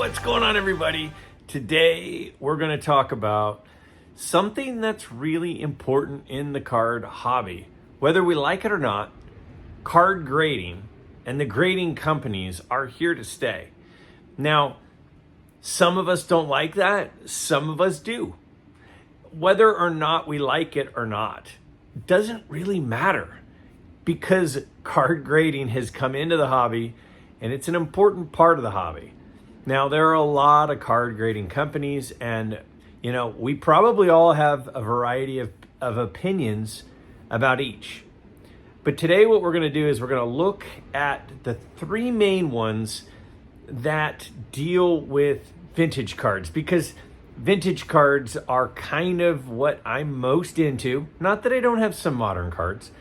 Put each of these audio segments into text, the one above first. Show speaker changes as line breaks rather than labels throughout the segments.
What's going on, everybody? Today we're going to talk about something that's really important in the card hobby. Whether we like it or not, card grading and the grading companies are here to stay. Now, some of us don't like that, some of us do. Whether or not we like it or not doesn't really matter, because card grading has come into the hobby and it's an important part of the hobby. Now, there are a lot of card grading companies, and we probably all have a variety of opinions about each. But today what we're going to do is we're going to look at the three main ones that deal with vintage cards, because vintage cards are kind of what I'm most into. Not that I don't have some modern cards,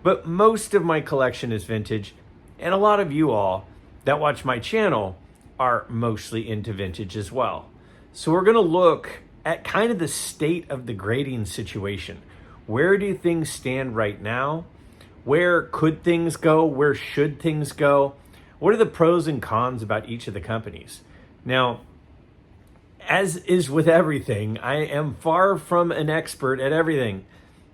but most of my collection is vintage, and a lot of you all that watch my channel are mostly into vintage as well. So we're going to look at kind of the state of the grading situation. Where do things stand right now? Where could things go? Where should things go? What are the pros and cons about each of the companies? Now, as is with everything, I am far from an expert at everything.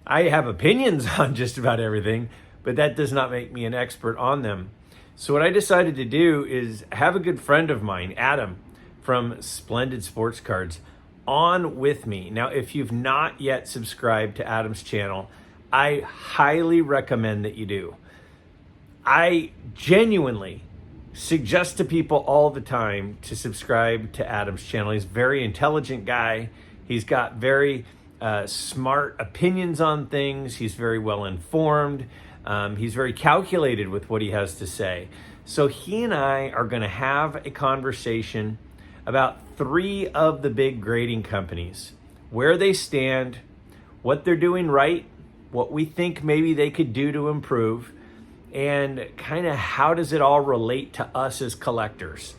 I have opinions on just about everything, but that does not make me an expert on them. So what I decided to do is have a good friend of mine, Adam, from Splendid Sports Cards, on with me. Now, if you've not yet subscribed to Adam's channel, I highly recommend that you do. I genuinely suggest to people all the time to subscribe to Adam's channel. He's a very intelligent guy. He's got very smart opinions on things. He's very well informed. He's very calculated with what he has to say. So he and I are going to have a conversation about three of the big grading companies, where they stand, what they're doing right, what we think maybe they could do to improve, and kind of how does it all relate to us as collectors.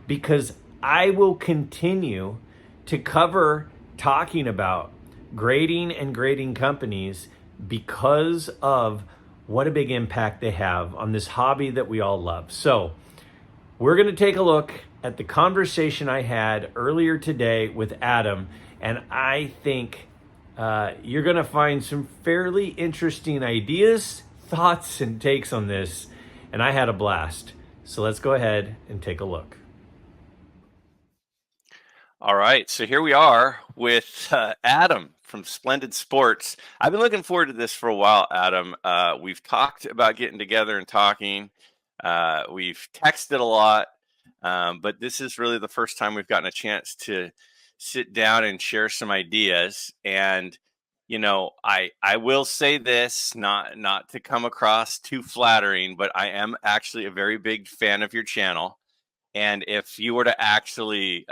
Because I will continue to cover talking about grading and grading companies because of what a big impact they have on this hobby that we all love. So we're going to take a look at the conversation I had earlier today with Adam, and I think you're going to find some fairly interesting ideas, thoughts, and takes on this, and I had a blast. So let's go ahead and take a look.
All right, so here we are with Adam from Splendid Sports. I've been looking forward to this for a while, Adam. We've talked about getting together and talking. We've texted a lot, but this is really the first time we've gotten a chance to sit down and share some ideas. And I will say this, not to come across too flattering, but I am actually a very big fan of your channel. And if you were to actually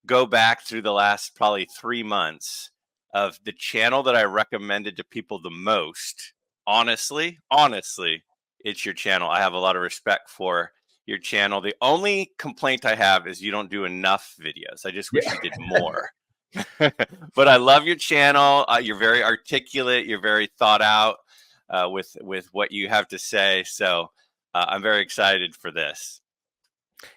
go back through the last probably 3 months of the channel that I recommended to people the most, honestly, it's your channel. I have a lot of respect for your channel. The only complaint I have is you don't do enough videos. I just wish you did more. But I love your channel. You're very articulate. You're very thought out with what you have to say. So I'm very excited for this.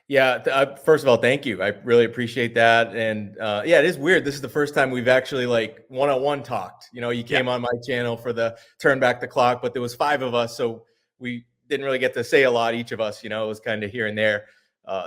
Yeah. First of all, thank you. I really appreciate that. And yeah, it is weird. This is the first time we've actually like one-on-one talked. You came on my channel for the Turn Back the Clock, but there was 5 of us, so we didn't really get to say a lot, each of us. It was kind of here and there.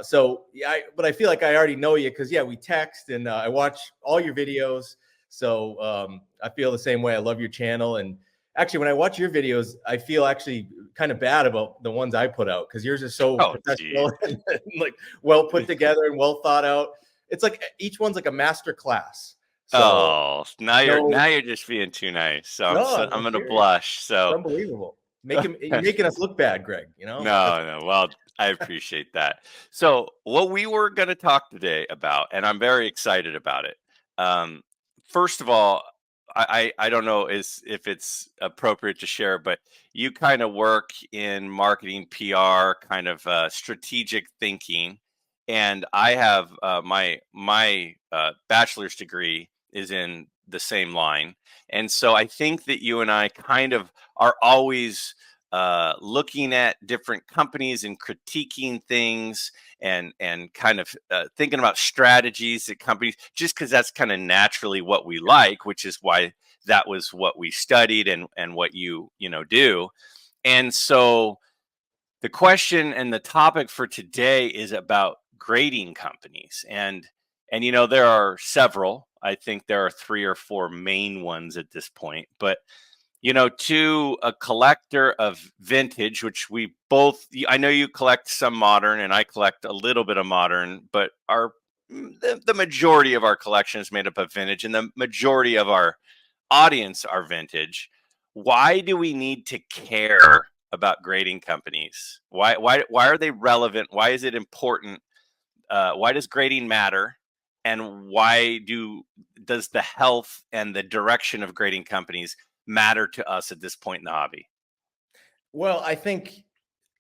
So yeah, but I feel like I already know you because we text and I watch all your videos. So I feel the same way. I love your channel, and actually, when I watch your videos, I feel actually kind of bad about the ones I put out because yours is so professional and like well put together and well thought out. It's like each one's like a master class.
So, now you're just being too nice. So I'm gonna blush. So
it's unbelievable. You're making us look bad, Greg.
No. Well, I appreciate that. So what we were gonna talk today about, and I'm very excited about it. First of all, I don't know if it's appropriate to share, but you kind of work in marketing, PR, kind of strategic thinking, and I have my bachelor's degree is in the same line, and so I think that you and I kind of are always looking at different companies and critiquing things and kind of thinking about strategies that companies, just because that's kind of naturally what we like, which is why that was what we studied and what you do. And so the question and the topic for today is about grading companies. And there are several. I think there are 3 or 4 main ones at this point. But to a collector of vintage, which we both, I know you collect some modern and I collect a little bit of modern, but the majority of our collection is made up of vintage, and the majority of our audience are vintage. Why do we need to care about grading companies? Why are they relevant? Why is it important? Why does grading matter? And why does the health and the direction of grading companies matter to us at this point in the hobby?
Well, I think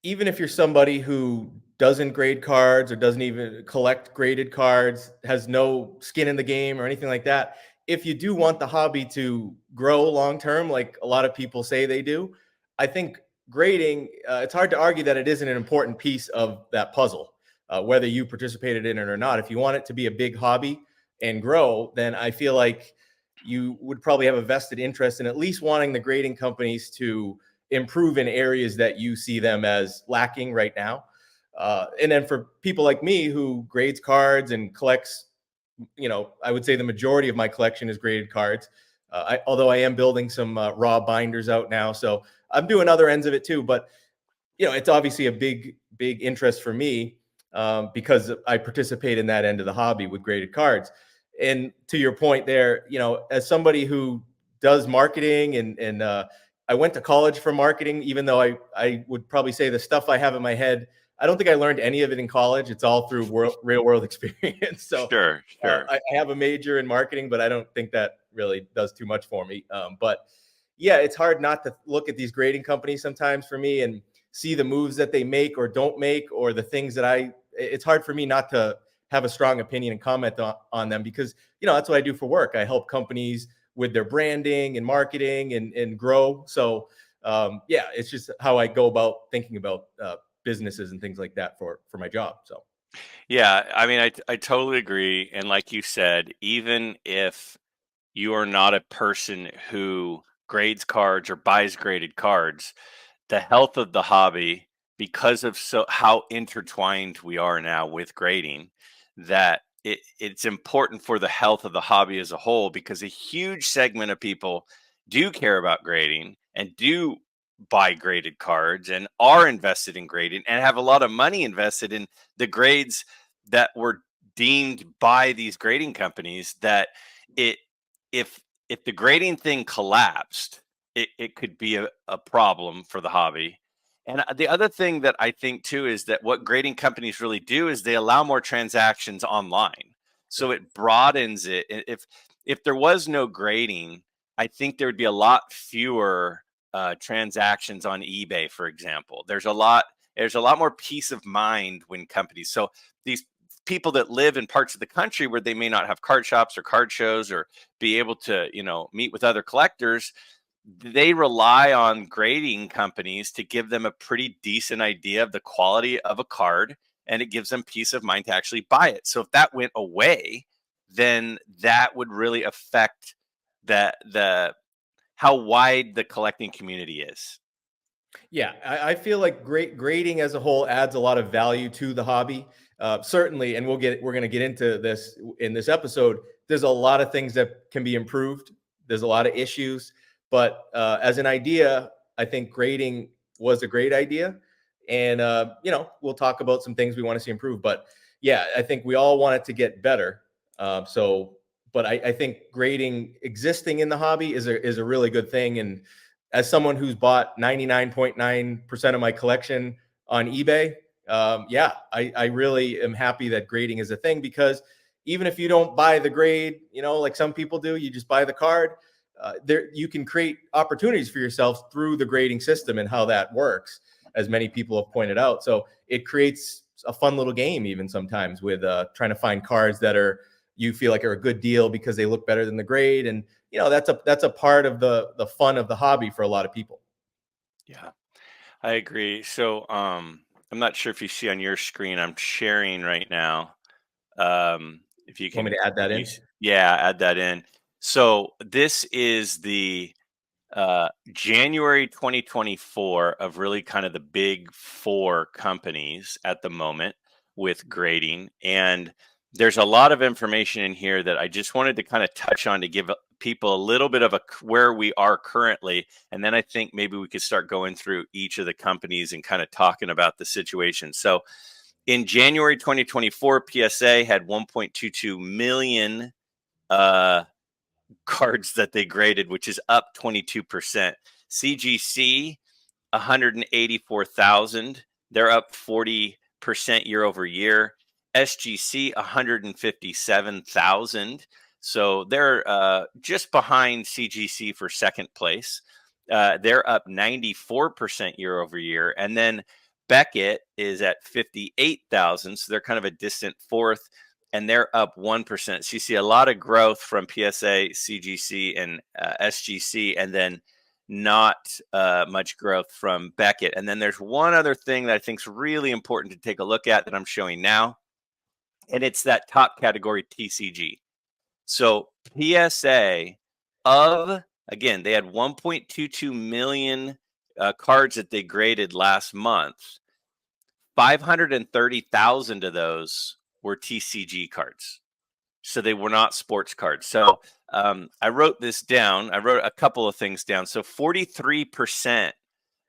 even if you're somebody who doesn't grade cards or doesn't even collect graded cards, has no skin in the game or anything like that, if you do want the hobby to grow long term, like a lot of people say they do, I think grading, it's hard to argue that it isn't an important piece of that puzzle, whether you participated in it or not. If you want it to be a big hobby and grow, then I feel like you would probably have a vested interest in at least wanting the grading companies to improve in areas that you see them as lacking right now. And then for people like me who grades cards and collects, I would say the majority of my collection is graded cards. Although I am building some raw binders out now, so I'm doing other ends of it too. But it's obviously a big interest for me because I participate in that end of the hobby with graded cards. And to your point there, as somebody who does marketing and I went to college for marketing, even though I would probably say the stuff I have in my head, I don't think I learned any of it in college. It's all through real world experience. So
Sure.
I have a major in marketing, but I don't think that really does too much for me. But yeah, it's hard not to look at these grading companies sometimes for me and see the moves that they make or don't make, or the things that it's hard for me not to have a strong opinion and comment on them, because that's what I do for work. I help companies with their branding and marketing and grow. So yeah, it's just how I go about thinking about businesses and things like that for my job. So
Yeah, I mean, I totally agree. And like you said, even if you are not a person who grades cards or buys graded cards, the health of the hobby, because of how intertwined we are now with grading, that it's important for the health of the hobby as a whole, because a huge segment of people do care about grading and do buy graded cards and are invested in grading and have a lot of money invested in the grades that were deemed by these grading companies, that it if the grading thing collapsed, it could be a problem for the hobby. And the other thing that I think too is that what grading companies really do is they allow more transactions online. So it broadens it. If there was no grading, I think there would be a lot fewer transactions on eBay, for example. There's a lot more peace of mind when companies. So these people that live in parts of the country where they may not have card shops or card shows or be able to, meet with other collectors, they rely on grading companies to give them a pretty decent idea of the quality of a card, and it gives them peace of mind to actually buy it. So if that went away, then that would really affect the how wide the collecting community is.
yeah, I feel like grading as a whole adds a lot of value to the hobby. Certainly, and we're going to get into this in this episode. There's a lot of things that can be improved. There's a lot of issues, but as an idea, I think grading was a great idea. And we'll talk about some things we want to see improve. But yeah, I think we all want it to get better. But I think grading existing in the hobby is a really good thing. And as someone who's bought 99.9% of my collection on eBay, yeah, I really am happy that grading is a thing, because even if you don't buy the grade, like some people do, you just buy the card. There, you can create opportunities for yourself through the grading system and how that works, as many people have pointed out. So it creates a fun little game, even sometimes, with trying to find cards that you feel like are a good deal because they look better than the grade, and that's a part of the fun of the hobby for a lot of people.
Yeah. I agree. So, I'm not sure if you see on your screen, I'm sharing right now. If you
Want me
can,
to add that in?
use, yeah, add that in. So this is the January 2024 of really kind of the big four companies at the moment with grading. And there's a lot of information in here that I just wanted to kind of touch on to give people a little bit of where we are currently. And then I think maybe we could start going through each of the companies and kind of talking about the situation. So in January 2024, PSA had 1.22 million uh, cards that they graded, which is up 22%. CGC, 184,000. They're up 40% year over year. SGC, 157,000. So they're just behind CGC for second place. They're up 94% year over year. And then Beckett is at 58,000. So they're kind of a distant fourth, and they're up 1%. So you see a lot of growth from PSA, CGC, and SGC, and then not much growth from Beckett. And then there's one other thing that I think is really important to take a look at that I'm showing now, and it's that top category TCG. So PSA again, they had 1.22 million cards that they graded last month. 530,000 of those were TCG cards. So they were not sports cards. So I wrote this down. I wrote a couple of things down. So 43%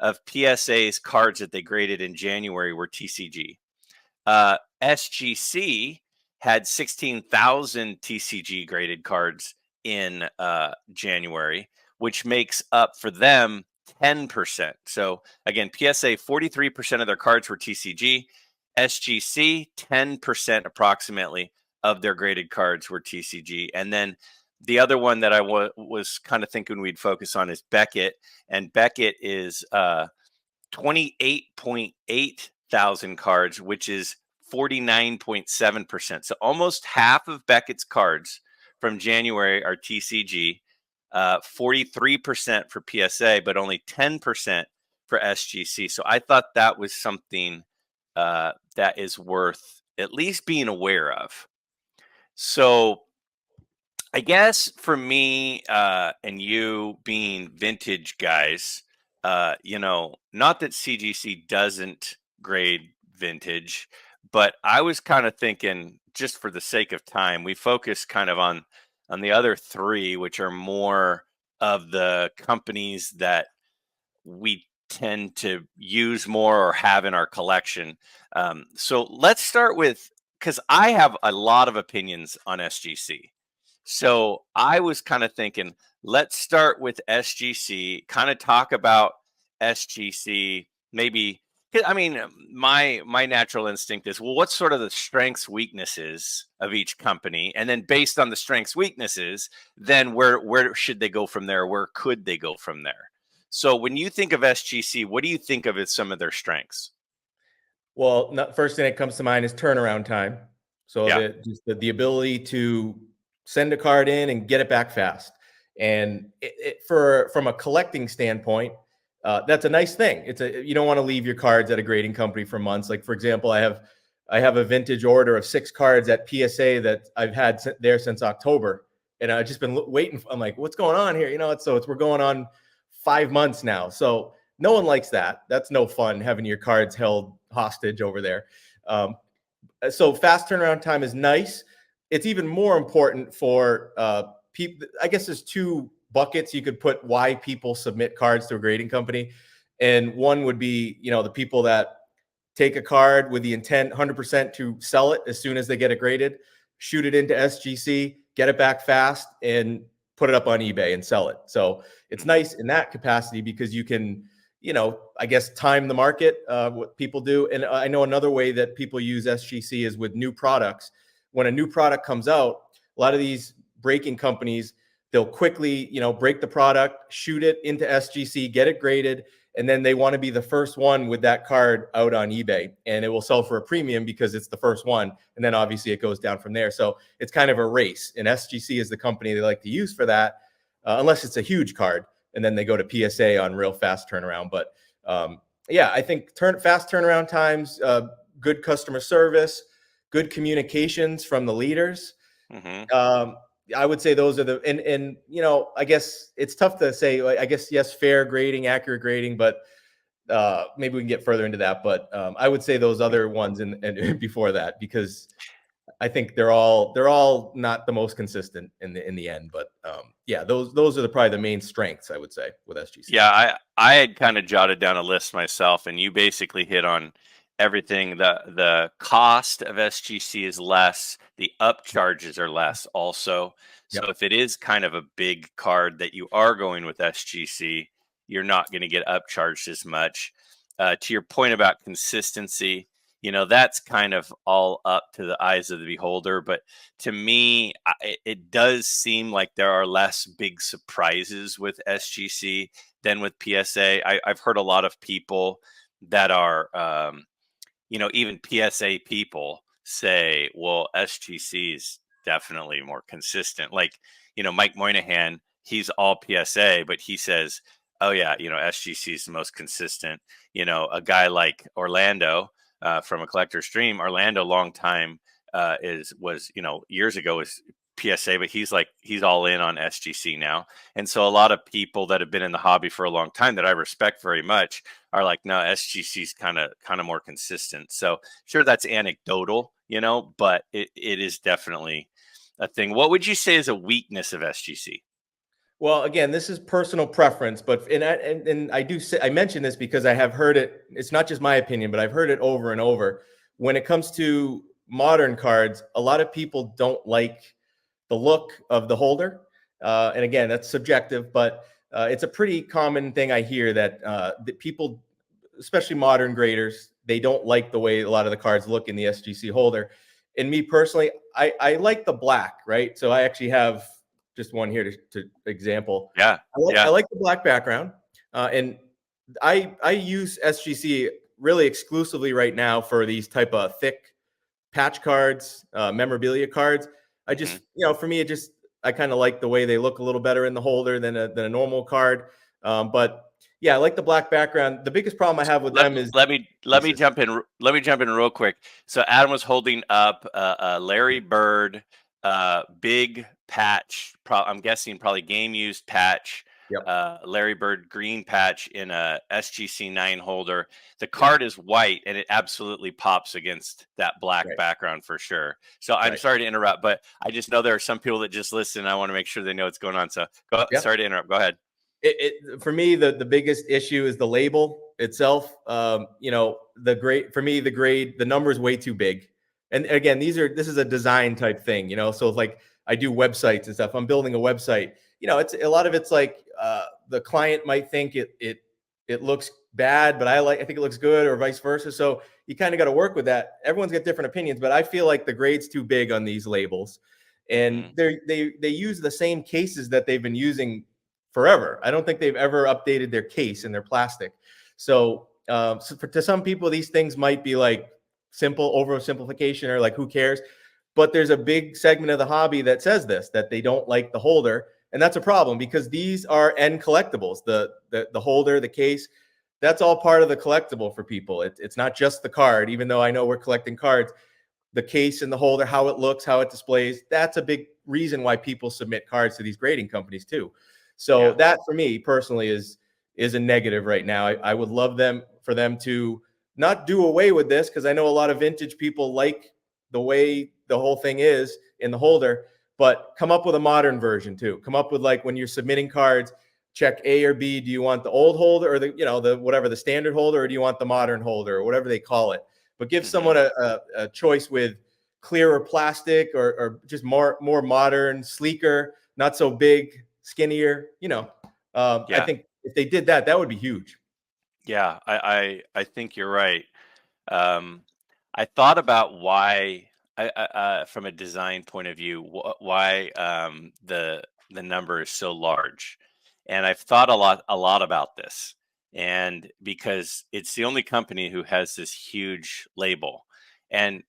of PSA's cards that they graded in January were TCG. SGC had 16,000 TCG graded cards in January, which makes up for them 10%. So again, PSA, 43% of their cards were TCG. SGC, 10% approximately of their graded cards were TCG. And then the other one that I was kind of thinking we'd focus on is Beckett. And Beckett is 28.8 thousand cards, which is 49.7%. So almost half of Beckett's cards from January are TCG, 43% for PSA, but only 10% for SGC. So I thought that was something that is worth at least being aware of. So I guess for me and you being vintage guys, not that CGC doesn't grade vintage, but I was kind of thinking, just for the sake of time, we focus kind of on the other three, which are more of the companies that we tend to use more or have in our collection. So let's start with, because I have a lot of opinions on SGC. So I was kind of thinking, let's start with SGC, kind of talk about SGC, maybe. I mean, my natural instinct is, well, what's sort of the strengths, weaknesses of each company, and then based on the strengths, weaknesses, then where should they go from there? Where could they go from there? So when you think of SGC, what do you think of as some of their strengths?
Well, first thing that comes to mind is turnaround time. So
Yeah.
the ability to send a card in and get it back fast. And from a collecting standpoint, that's a nice thing. You don't want to leave your cards at a grading company for months. Like, for example, I have a vintage order of 6 cards at PSA that I've had there since October, and I've just been waiting. I'm like, what's going on here? We're going on 5 months now. So no one likes that. That's no fun, having your cards held hostage over there. So fast turnaround time is nice. It's even more important for people. I guess there's 2 buckets you could put why people submit cards to a grading company. And one would be, the people that take a card with the intent 100% to sell it as soon as they get it graded, shoot it into SGC, get it back fast, and put it up on eBay and sell it. So it's nice in that capacity because you can, I guess, time the market, what people do. And I know another way that people use SGC is with new products. When a new product comes out, a lot of these breaking companies, they'll quickly, break the product, shoot it into SGC, get it graded, and then they want to be the first one with that card out on eBay, and it will sell for a premium because it's the first one. And then obviously it goes down from there. So it's kind of a race, and SGC is the company they like to use for that, unless it's a huge card, and then they go to PSA on real fast turnaround. But yeah, I think fast turnaround times, good customer service, good communications from the leaders.
Hmm.
Um, I would say those are and I guess it's tough to say. Like, I guess yes, fair grading, accurate grading, but maybe we can get further into that. But I would say those other ones and before that, because I think they're all not the most consistent in the end. But yeah, those are probably the main strengths, I would say, with SGC.
Yeah, I had kind of jotted down a list myself, and you basically hit on everything. The cost of SGC is less, the upcharges are less also. So
Yep.
if it is kind of a big card that you are going with SGC, you're not going to get upcharged as much. To your point about consistency, that's kind of all up to the eyes of the beholder. But to me, it does seem like there are less big surprises with SGC than with PSA. I've heard a lot of people that are, even PSA people say, well, SGC is definitely more consistent. Like, Mike Moynihan, he's all PSA, but he says, oh, yeah, SGC is the most consistent. A guy like Orlando from A Collector's Dream, Orlando, long time was years ago was PSA, but he's all in on SGC now. And so a lot of people that have been in the hobby for a long time that I respect very much are like, no, SGC is kind of more consistent. So sure, that's anecdotal, but it is definitely a thing. What would you say is a weakness of SGC?
Well, again, this is personal preference, but I do say, I mention this because I have heard it. It's not just my opinion, but I've heard it over and over. When it comes to modern cards, a lot of people don't like the look of the holder, and again, that's subjective, but it's a pretty common thing I hear that people, especially modern graders, they don't like the way a lot of the cards look in the SGC holder. And me personally, I like the black, right? So I actually have just one here to example.
Yeah.
I
Yeah.
like the black background, and I use SGC really exclusively right now for these type of thick patch cards, memorabilia cards. I
Hmm.
just, for me, I kind of like the way they look a little better in the holder than a normal card. But yeah, I like the black background. The biggest problem I have with
Let,
them is
let me jump in. Let me jump in real quick. So Adam was holding up a Larry Bird big patch. I'm guessing probably game used patch.
Yep.
Larry Bird green patch in a SGC 9 holder. The
Yeah.
card is white and it absolutely pops against that black
Right.
background for sure. So I'm
Right.
sorry to interrupt, but I just know there are some people that just listen. I want to make sure they know what's going on. So
Yeah.
sorry to interrupt. Go ahead.
For me, the biggest issue is the label itself. The grade for me, the number is way too big. And again, this is a design type thing, so it's like I do websites and stuff. I'm building a website. It's a lot of it's like the client might think it looks bad, but I think it looks good, or vice versa. So you kind of got to work with that. Everyone's got different opinions, but I feel like the grade's too big on these labels, and they use the same cases that they've been using forever. I don't think they've ever updated their case and their plastic. So, to some people, these things might be like simple oversimplification, or like, who cares? But there's a big segment of the hobby that says that they don't like the holder. And that's a problem, because these are end collectibles. The holder, the case, that's all part of the collectible for people. It's not just the card, even though I know we're collecting cards. The case and the holder, how it looks, how it displays, that's a big reason why people submit cards to these grading companies too. So that, for me personally, is a negative right now. I would love for them to not do away with this, because I know a lot of vintage people like the way the whole thing is in the holder, but come up with a modern version too. Come up with, like, when you're submitting cards, check A or B. Do you want the old holder, or the whatever, the standard holder, or do you want the modern holder, or whatever they call it? But give someone a choice with clearer plastic, or just more modern, sleeker, not so big, skinnier. I think if they did that, that would be huge.
Yeah, I think you're right. Um, I thought about why, from a design point of view, why the number is so large, and I've thought a lot about this, and because it's the only company who has this huge label, and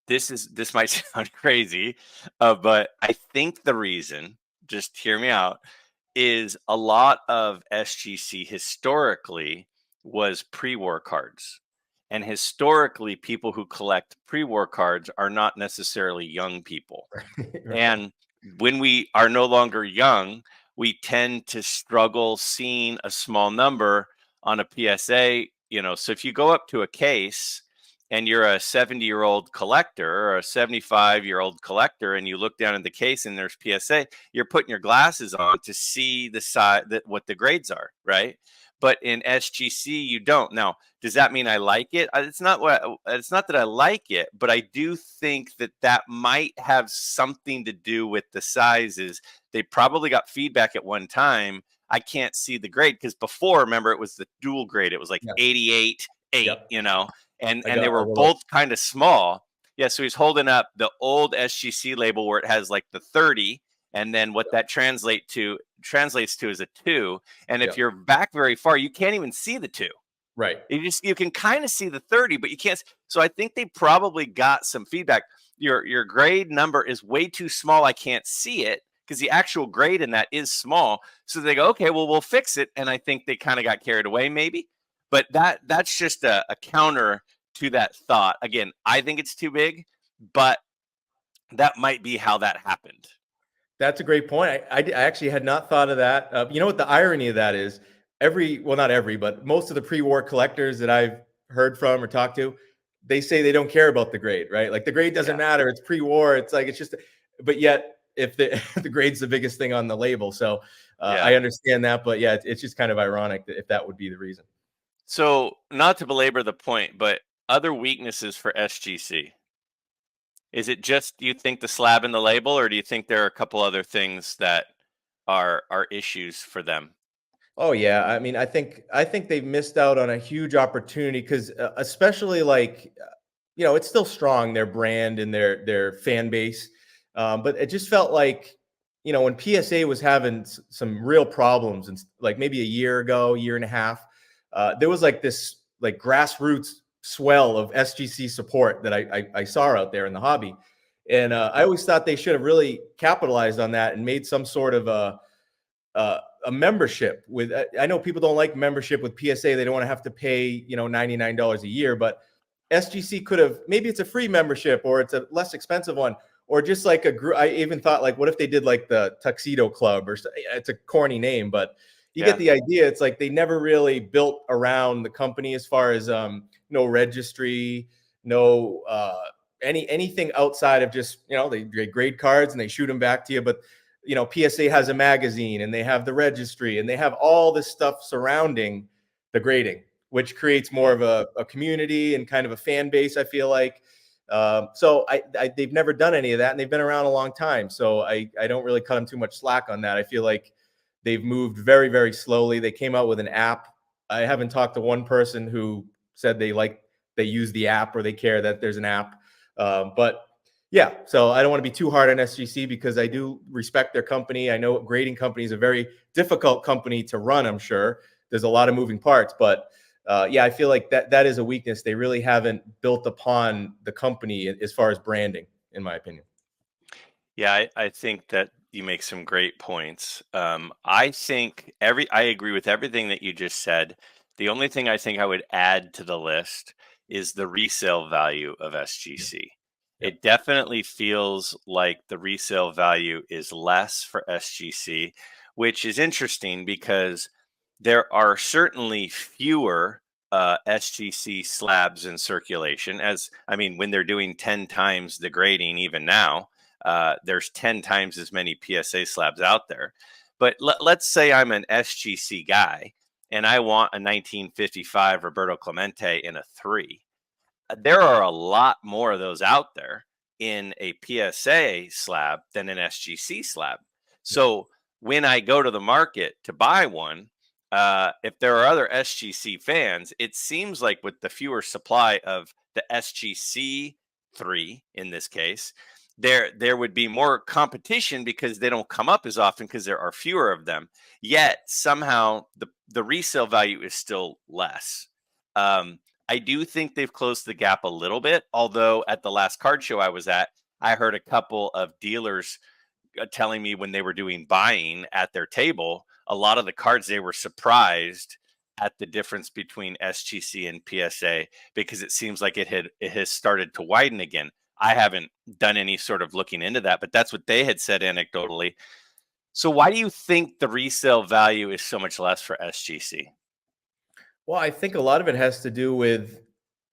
this might sound crazy, but I think the reason, just hear me out, is a lot of SGC historically was pre-war cards. And historically, people who collect pre-war cards are not necessarily young people.
Right.
And when we are no longer young, we tend to struggle seeing a small number on a PSA. So if you go up to a case and you're a 70-year-old collector or a 75-year-old collector, and you look down in the case and there's PSA, you're putting your glasses on to see the size, what the grades are, right? But in SGC, you don't. Now, does that mean I like it? It's not that I like it, but I do think that might have something to do with the sizes. They probably got feedback at one time. I can't see the grade because before, remember, it was the dual grade. It was like
Yeah.
88, 8,
Yep.
and
I
they
got
were
a little.
both kind of small. Yeah, so he's holding up the old SGC label where it has like the 30, and then what that translates to is a 2. And if
Yep.
you're back very far, you can't even see the 2.
Right.
You can kind of see the 30, but you can't. So I think they probably got some feedback. Your grade number is way too small. I can't see it because the actual grade in that is small. So they go, okay, well, we'll fix it. And I think they kind of got carried away, maybe. But that's just a counter to that thought. Again, I think it's too big, but that might be how that happened.
That's a great point. I actually had not thought of that. You know what the irony of that is? Not every, but most of the pre-war collectors that I've heard from or talked to, they say they don't care about the grade, right? Like the grade doesn't matter. It's pre-war. It's like, it's just, but yet if the the grade's the biggest thing on the label. So I understand that, but yeah, it's just kind of ironic that if that would be the reason.
So not to belabor the point, but other weaknesses for SGC. Is it just, do you think, the slab and the label, or do you think there are a couple other things that are issues for them?
Oh yeah, I mean, I think they've missed out on a huge opportunity because, especially like, it's still strong, their brand and their fan base, but it just felt like, when PSA was having some real problems, and like maybe a year ago, year and a half, there was like this like grassroots swell of SGC support that I saw out there in the hobby, and I always thought they should have really capitalized on that and made some sort of a membership with. I know people don't like membership with PSA. They don't want to have to pay, $99 a year, but SGC could have, maybe it's a free membership or it's a less expensive one, or just like a group. I even thought, like, what if they did like the Tuxedo Club, or it's a corny name, but you get the idea. It's like they never really built around the company as far as no registry, no anything outside of just, they grade cards and they shoot them back to you. But PSA has a magazine and they have the registry and they have all this stuff surrounding the grading, which creates more of a community and kind of a fan base, I feel like. So they've never done any of that, and they've been around a long time. So I don't really cut them too much slack on that. I feel like they've moved very, very slowly. They came out with an app. I haven't talked to one person who said they use the app or they care that there's an app. But yeah, so I don't want to be too hard on SGC because I do respect their company. I know grading company is a very difficult company to run, I'm sure. There's a lot of moving parts, but yeah, I feel like that is a weakness. They really haven't built upon the company as far as branding, in my opinion.
Yeah, I think that you make some great points. I think I agree with everything that you just said. The only thing I think I would add to the list is the resale value of SGC.
Yep.
It definitely feels like the resale value is less for SGC, which is interesting because there are certainly fewer SGC slabs in circulation. When they're doing 10 times the grading, even now, there's 10 times as many PSA slabs out there. But let's say I'm an SGC guy and I want a 1955 Roberto Clemente in a 3. There are a lot more of those out there in a PSA slab than an SGC slab. So when I go to the market to buy one, if there are other SGC fans, it seems like with the fewer supply of the SGC 3 in this case, there would be more competition because they don't come up as often because there are fewer of them. Yet somehow the resale value is still less. I do think they've closed the gap a little bit, although at the last card show I was at, I heard a couple of dealers telling me when they were doing buying at their table, a lot of the cards they were surprised at the difference between SGC and PSA, because it seems like it has started to widen again. I haven't done any sort of looking into that, but that's what they had said anecdotally. So why do you think the resale value is so much less for SGC?
Well, I think a lot of it has to do with,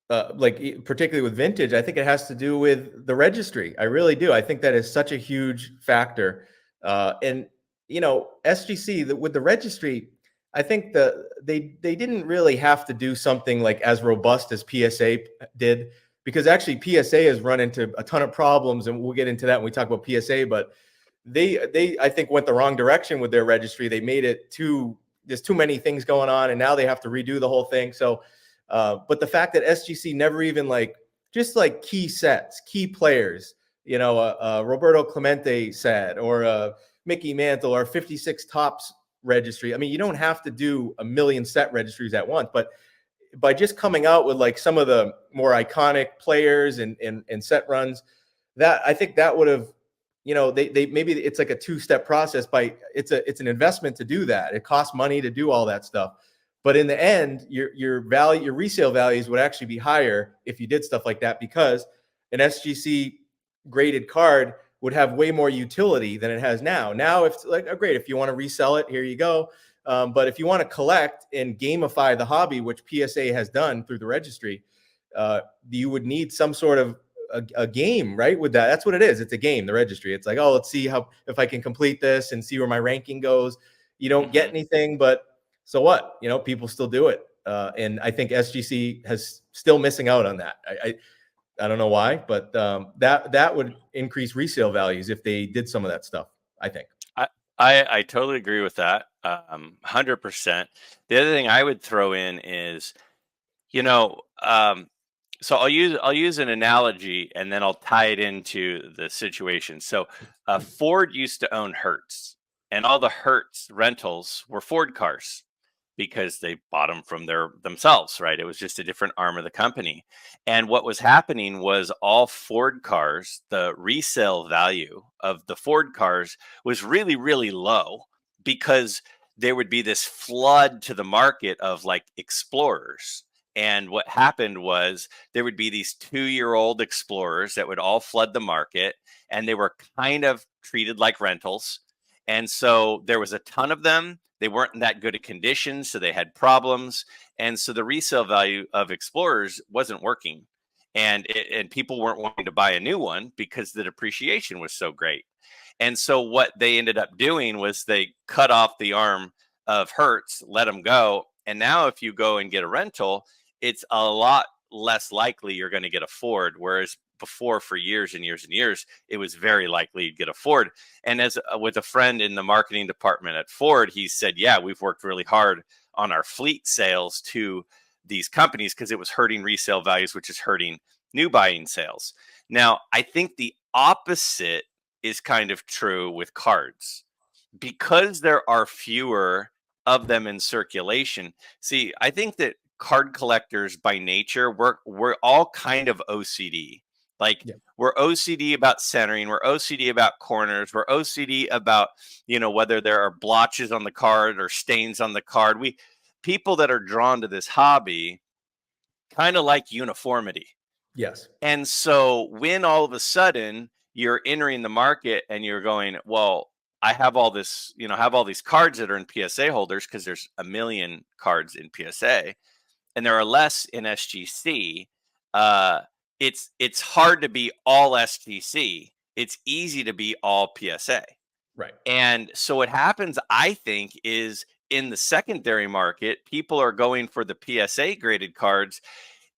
particularly with vintage. I think it has to do with the registry. I really do. I think that is such a huge factor. And SGC with the registry, I think they didn't really have to do something like as robust as PSA did, because actually PSA has run into a ton of problems, and we'll get into that when we talk about PSA. But they I think went the wrong direction with their registry. They made it there's too many things going on, and now they have to redo the whole thing. So, but the fact that SGC never even just key sets, key players, Roberto Clemente set, or Mickey Mantle, or 56 Tops registry. I mean, you don't have to do a million set registries at once, but by just coming out with some of the more iconic players and set runs, that I think that would have, they maybe it's like a two-step process. It's an investment to do that. It costs money to do all that stuff, but in the end, your resale values would actually be higher if you did stuff like that, because an SGC graded card would have way more utility than it has now. Now, if great, if you want to resell it, here you go. But if you want to collect and gamify the hobby, which PSA has done through the registry, you would need some sort of a game, right? With that, that's what it is. It's a game, the registry. It's like, oh, let's see if I can complete this and see where my ranking goes. You don't get anything, but so what? People still do it, and I think SGC has still missing out on that. I don't know why, but that would increase resale values if they did some of that stuff, I think.
I totally agree with that, 100%. The other thing I would throw in is, so I'll use an analogy, and then I'll tie it into the situation. So Ford used to own Hertz, and all the Hertz rentals were Ford cars, because they bought them from themselves, right? It was just a different arm of the company. And what was happening was all Ford cars, the resale value of the Ford cars was really, really low, because there would be this flood to the market of Explorers. And what happened was there would be these 2-year-old Explorers that would all flood the market, and they were kind of treated like rentals. And so there was a ton of them. They weren't in that good a condition, so they had problems. And so the resale value of Explorers wasn't working. And people weren't wanting to buy a new one because the depreciation was so great. And so what they ended up doing was they cut off the arm of Hertz, let them go. And now if you go and get a rental, it's a lot less likely you're going to get a Ford. Whereas before, for years and years and years, it was very likely you'd get a Ford. And as with a friend in the marketing department at Ford, he said, yeah, we've worked really hard on our fleet sales to these companies because it was hurting resale values, which is hurting new buying sales. Now, I think the opposite is kind of true with cards, because there are fewer of them in circulation. See, I think that card collectors by nature, we're all kind of OCD. We're OCD about centering, we're OCD about corners, we're OCD about, whether there are blotches on the card or stains on the card. People that are drawn to this hobby kind of like uniformity.
Yes.
And so when all of a sudden you're entering the market and you're going, well, I have all this, have all these cards that are in PSA holders, because there's a million cards in PSA and there are less in SGC. It's hard to be all SGC. It's easy to be all PSA.
Right.
And so what happens, I think, is in the secondary market, people are going for the PSA graded cards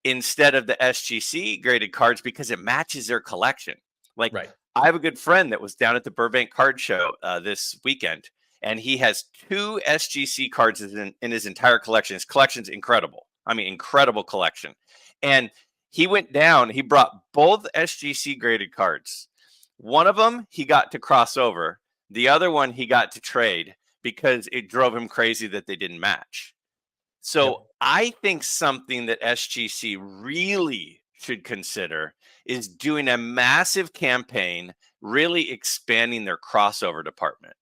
instead of the SGC graded cards because it matches their collection.
Right.
I have a good friend that was down at the Burbank Card Show this weekend, and he has 2 SGC cards in his entire collection. His collection's incredible. I mean, incredible collection. And he went down, he brought both SGC graded cards. One of them he got to cross over. The other one he got to trade because it drove him crazy that they didn't match. So I think something that SGC really should consider is doing a massive campaign, really expanding their crossover department.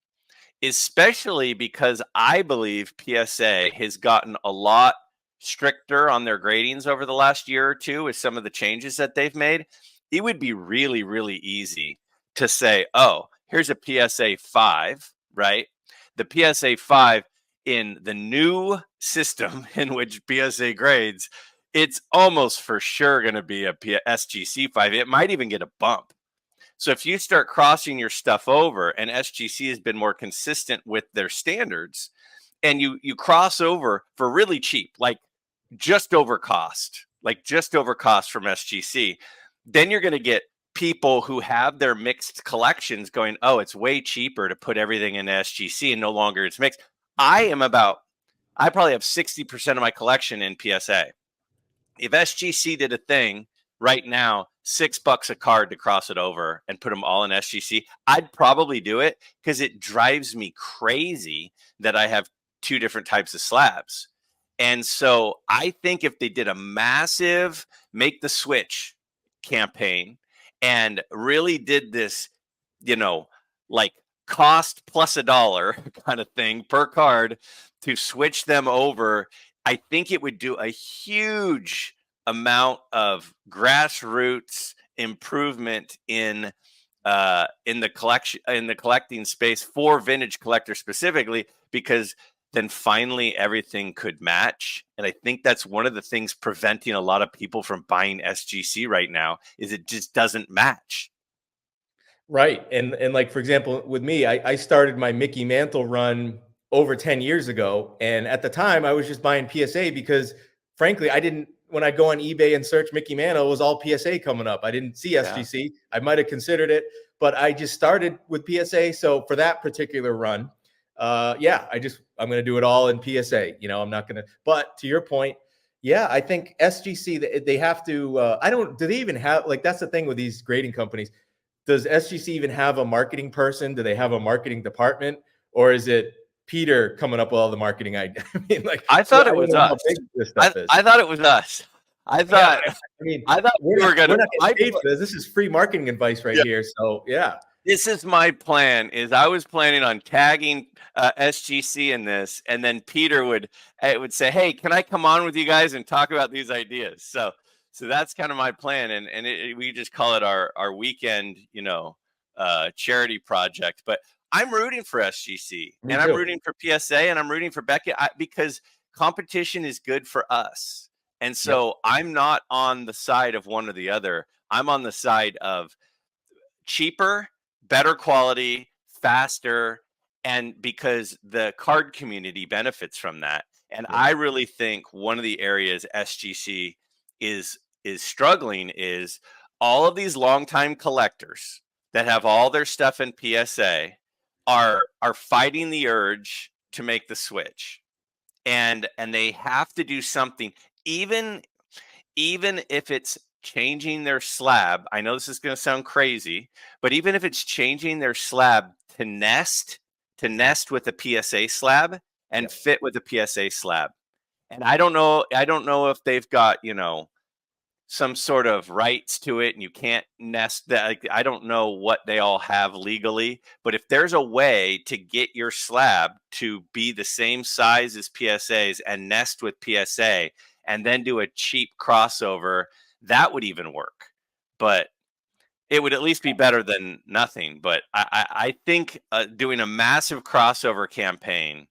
especially because I believe PSA has gotten a lot stricter on their gradings over the last year or two with some of the changes that they've made. It would be really, really easy to say, oh, here's a PSA 5, right? The PSA 5 in the new system in which PSA grades, it's almost for sure going to be a SGC 5. It might even get a bump. So if you start crossing your stuff over, and SGC has been more consistent with their standards, and you cross over for really cheap, like just over cost from SGC, then you're going to get people who have their mixed collections going, oh, it's way cheaper to put everything in SGC and no longer it's mixed. I probably have 60% of my collection in PSA. If SGC did a thing right now, $6 a card to cross it over and put them all in SGC, I'd probably do it because it drives me crazy that I have two different types of slabs. And so I think if they did a massive make the switch campaign and really did this, like cost plus $1 kind of thing per card to switch them over, I think it would do a huge amount of grassroots improvement in the collecting space for vintage collectors specifically, because then finally everything could match. And I think that's one of the things preventing a lot of people from buying SGC right now, is it just doesn't match.
Right. And like, for example, with me, I started my Mickey Mantle run over 10 years ago. And at the time I was just buying PSA because frankly, when I go on eBay and search Mickey Mantle, it was all PSA coming up. I didn't see SGC. Yeah. I might've considered it, but I just started with PSA. So for that particular run, I'm going to do it all in PSA. I'm not going to, but to your point, yeah, I think SGC, they have to, do they even have, like, that's the thing with these grading companies. Does SGC even have a marketing person? Do they have a marketing department, or is it Peter coming up with all the marketing ideas? I mean, like,
I thought it was us. I thought it was us. I thought we were going to
get paid for this. This is free marketing advice right here. So yeah.
This is my plan. I was planning on tagging SGC in this, and then Peter would say, "Hey, can I come on with you guys and talk about these ideas?" So that's kind of my plan, and we just call it our weekend, charity project. But I'm rooting for SGC, and I'm rooting for PSA, and I'm rooting for Beckett because competition is good for us. And so I'm not on the side of one or the other. I'm on the side of cheaper, better quality, faster, and because the card community benefits from that. And I really think one of the areas SGC is struggling is all of these longtime collectors that have all their stuff in PSA are fighting the urge to make the switch. And they have to do something, even if it's changing their slab. I know this is going to sound crazy, but even if it's changing their slab to nest with the PSA slab and fit with the PSA slab. And I don't know if they've got, some sort of rights to it and you can't nest that. I don't know what they all have legally, but if there's a way to get your slab to be the same size as PSA's and nest with PSA and then do a cheap crossover, that would even work. But it would at least be better than nothing. But I think doing a massive crossover campaign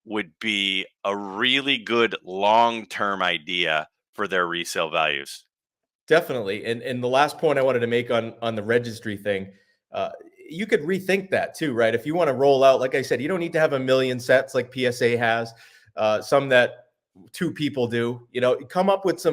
would be a really good long-term idea for their resale values.
Definitely. And the last point I wanted to make on the registry thing, you could rethink that too, right? If you want to roll out, like I said, you don't need to have 1 million sets like PSA has, some that 2 people do, come up with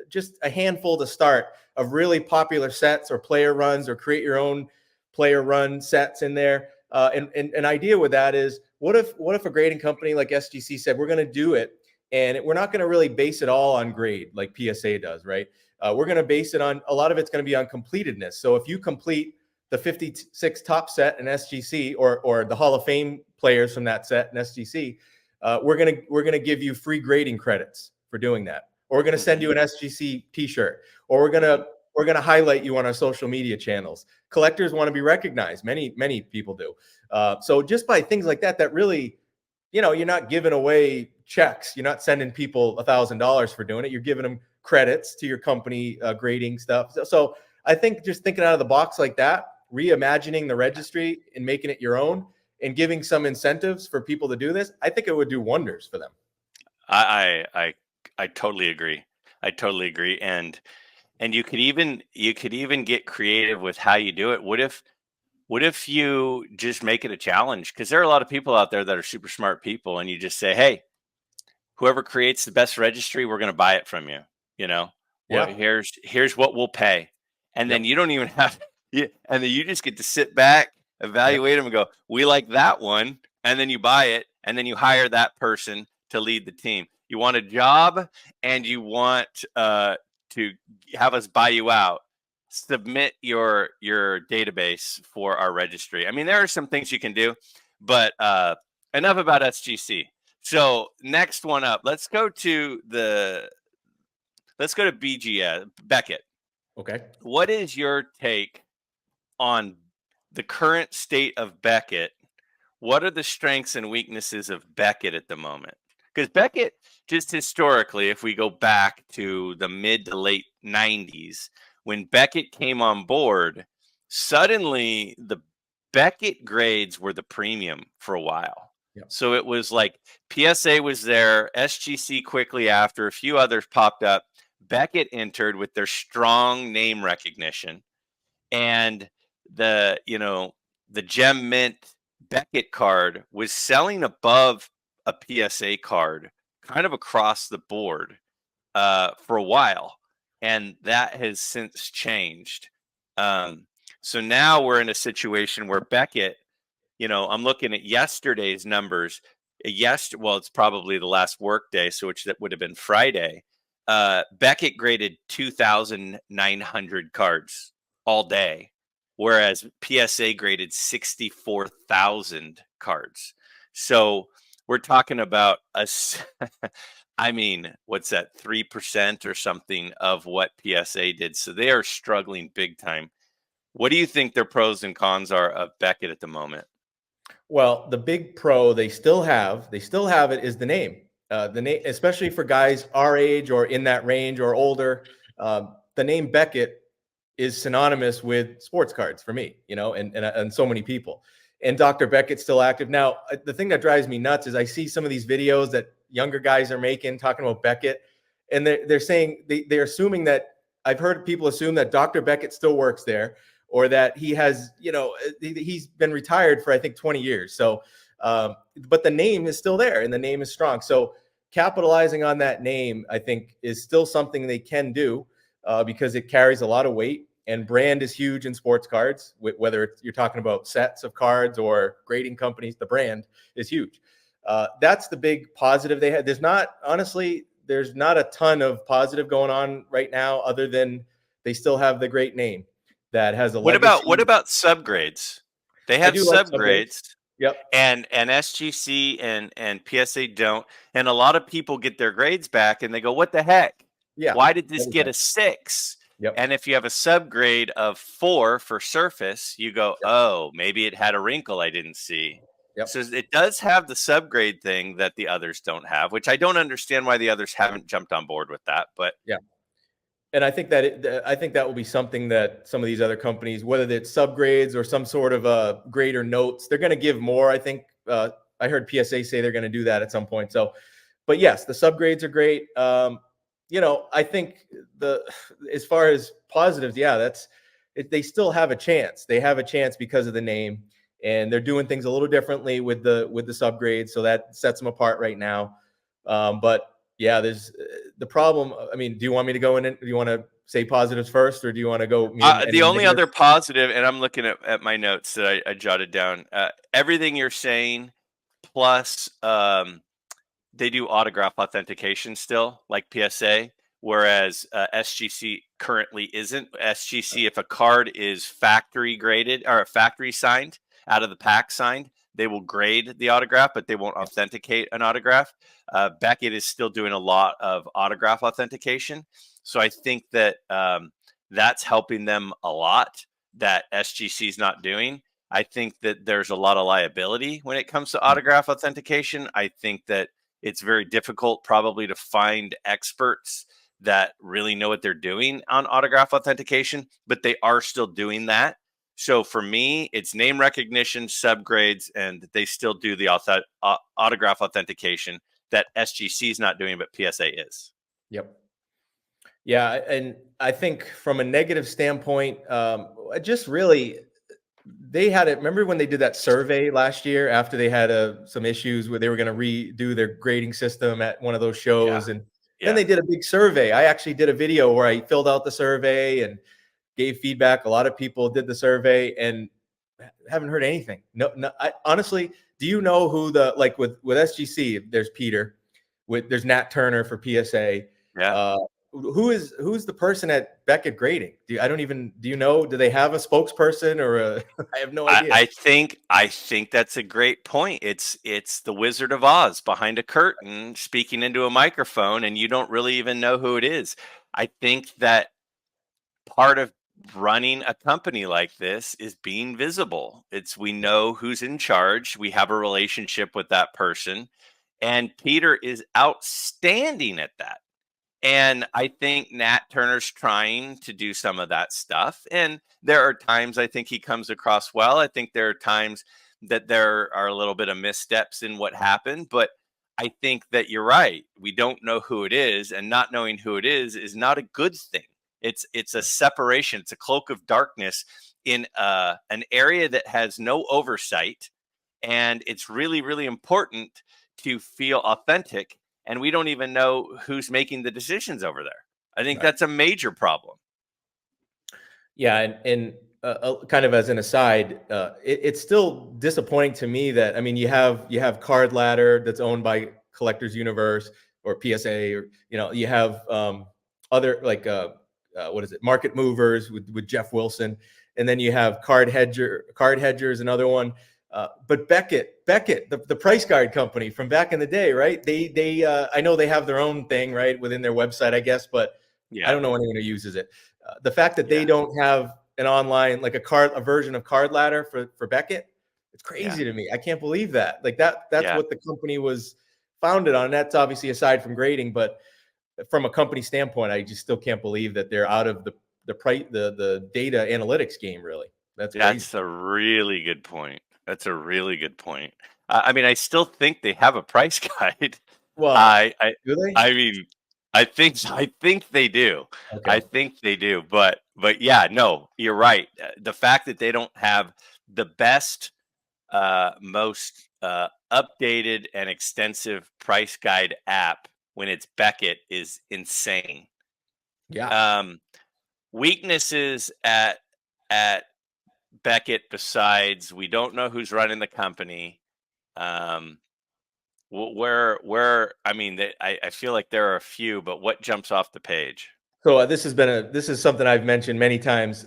just a handful to start of really popular sets or player runs, or create your own player run sets in there. And an idea with that is, what if a grading company like SGC said, we're going to do it, and we're not going to really base it all on grade like PSA does, right? We're going to base it on, a lot of it's going to be on completedness. So if you complete the 56 top set in SGC, or the Hall of Fame players from that set in SGC, we're going to give you free grading credits for doing that. Or we're going to send you an SGC t-shirt, or we're going to we're going to highlight you on our social media channels. Collectors want to be recognized. Many people do. So just by things like that, that really, you're not giving away checks. You're not sending people $1,000 for doing it. You're giving them credits to your company grading stuff. So I think just thinking out of the box like that, reimagining the registry and making it your own and giving some incentives for people to do this, I think it would do wonders for them.
I totally agree. I totally agree. And you could even get creative with how you do it. What if you just make it a challenge? Because there are a lot of people out there that are super smart people, and you just say, hey, whoever creates the best registry, we're going to buy it from you. Well, here's what we'll pay. And then you don't even have, and then you just get to sit back, evaluate them and go, we like that one. And then you buy it, and then you hire that person to lead the team. You want a job and you want to have us buy you out. Submit your database for our registry. I mean, there are some things you can do, but enough about SGC. So next one up, let's go to BGS, Beckett.
Okay.
What is your take on the current state of Beckett? What are the strengths and weaknesses of Beckett at the moment? Because Beckett, just historically, if we go back to the mid to late 90s, when Beckett came on board, suddenly the Beckett grades were the premium for a while.
Yep.
So it was like PSA was there, SGC quickly after, a few others popped up. Beckett entered with their strong name recognition, and the Gem Mint Beckett card was selling above a PSA card kind of across the board for a while, and that has since changed. So now we're in a situation where Beckett, I'm looking at yesterday's numbers. Well, it's probably the last work day, so that would have been Friday. Beckett graded 2,900 cards all day, whereas PSA graded 64,000 cards. So we're talking about I mean, what's that, 3% or something of what PSA did. So they are struggling big time. What do you think their pros and cons are of Beckett at the moment?
Well, the big pro they still have it is the name. The name, especially for guys our age or in that range or older, the name Beckett is synonymous with sports cards for me, and so many people. And Dr. Beckett's still active. Now, the thing that drives me nuts is I see some of these videos that younger guys are making talking about Beckett, and they're saying they're assuming that, I've heard people assume that Dr. Beckett still works there, or that he has, he's been retired for, I think, 20 years. So, but the name is still there and the name is strong. So capitalizing on that name, I think, is still something they can do because it carries a lot of weight, and brand is huge in sports cards. Whether you're talking about sets of cards or grading companies, the brand is huge. That's the big positive they had. There's not a ton of positive going on right now, other than they still have the great name that has a legacy.
What about subgrades? They have subgrades.
Yep.
And SGC and PSA don't. And a lot of people get their grades back and they go, what the heck?
Yeah.
Why did this get a 6?
Yep.
And if you have a subgrade of 4 for surface, you go, oh, maybe it had a wrinkle I didn't see.
Yep.
So it does have the subgrade thing that the others don't have, which I don't understand why the others haven't jumped on board with that. But
yeah. And I think that will be something that some of these other companies, whether it's subgrades or some sort of grade or notes, they're going to give more. I think I heard PSA say they're going to do that at some point. So, but yes, the subgrades are great. I think as far as positives, they still have a chance. They have a chance because of the name, and they're doing things a little differently with the subgrades. So that sets them apart right now. But yeah, there's the problem. I mean, do you want me to go in? Do you want to say positives first, or do you want to go?
The only other positive, and I'm looking at my notes that I jotted down, everything you're saying, plus they do autograph authentication still, like PSA, whereas SGC currently isn't. SGC, if a card is factory graded or factory signed, out of the pack signed, they will grade the autograph, but they won't authenticate an autograph. Beckett is still doing a lot of autograph authentication. So I think that that's helping them a lot that SGC is not doing. I think that there's a lot of liability when it comes to autograph authentication. I think that it's very difficult probably to find experts that really know what they're doing on autograph authentication, but they are still doing that. So for me, it's name recognition, subgrades, and they still do the autograph authentication that SGC is not doing, but PSA is.
Yep. Yeah, and I think from a negative standpoint, just really they had it. Remember when they did that survey last year after they had some issues where they were going to redo their grading system at one of those shows, and then they did a big survey. I actually did a video where I filled out the survey and gave feedback. A lot of people did the survey and haven't heard anything. No, honestly, do you know who like with SGC? There's Peter, there's Nat Turner for PSA.
Yeah.
Who's the person at Beckett grading? Do you know? Do they have a spokesperson or I have no idea.
I think that's a great point. It's the Wizard of Oz behind a curtain speaking into a microphone, and you don't really even know who it is. I think that part of running a company like this is being visible. We know who's in charge. We have a relationship with that person, and Peter is outstanding at that. And I think Nat Turner's trying to do some of that stuff. And there are times I think he comes across well. I think there are times that there are a little bit of missteps in what happened. But I think that you're right. We don't know who it is. And not knowing who it is not a good thing. It's a separation. It's a cloak of darkness in an area that has no oversight. And it's really, really important to feel authentic. And we don't even know who's making the decisions over there. I think that's a major problem.
Yeah, and kind of as an aside, it's still disappointing to me that, I mean, you have Card Ladder that's owned by Collectors Universe or PSA, or you have other like what is it, Market Movers with Jeff Wilson, and then you have Card Hedgers, another one. But Beckett, the price guide company from back in the day, right? They I know they have their own thing, right, within their website, I guess, but I don't know anyone who uses it. The fact that they don't have an online, like a version of Card Ladder for Beckett, it's crazy to me. I can't believe that. Like that's what the company was founded on. That's obviously aside from grading, but from a company standpoint, I just still can't believe that they're out of the data analytics game. Really, that's
a really good point. That's a really good point. I mean, I still think they have a price guide.
Well, do they?
I mean, I think they do.
Okay.
I think they do. But yeah, no, you're right. The fact that they don't have the best, most updated and extensive price guide app when it's Beckett is insane.
Yeah.
Weaknesses at Beckett, besides we don't know who's running the company. Where I mean, I feel like there are a few, but what jumps off the page?
So this is something I've mentioned many times.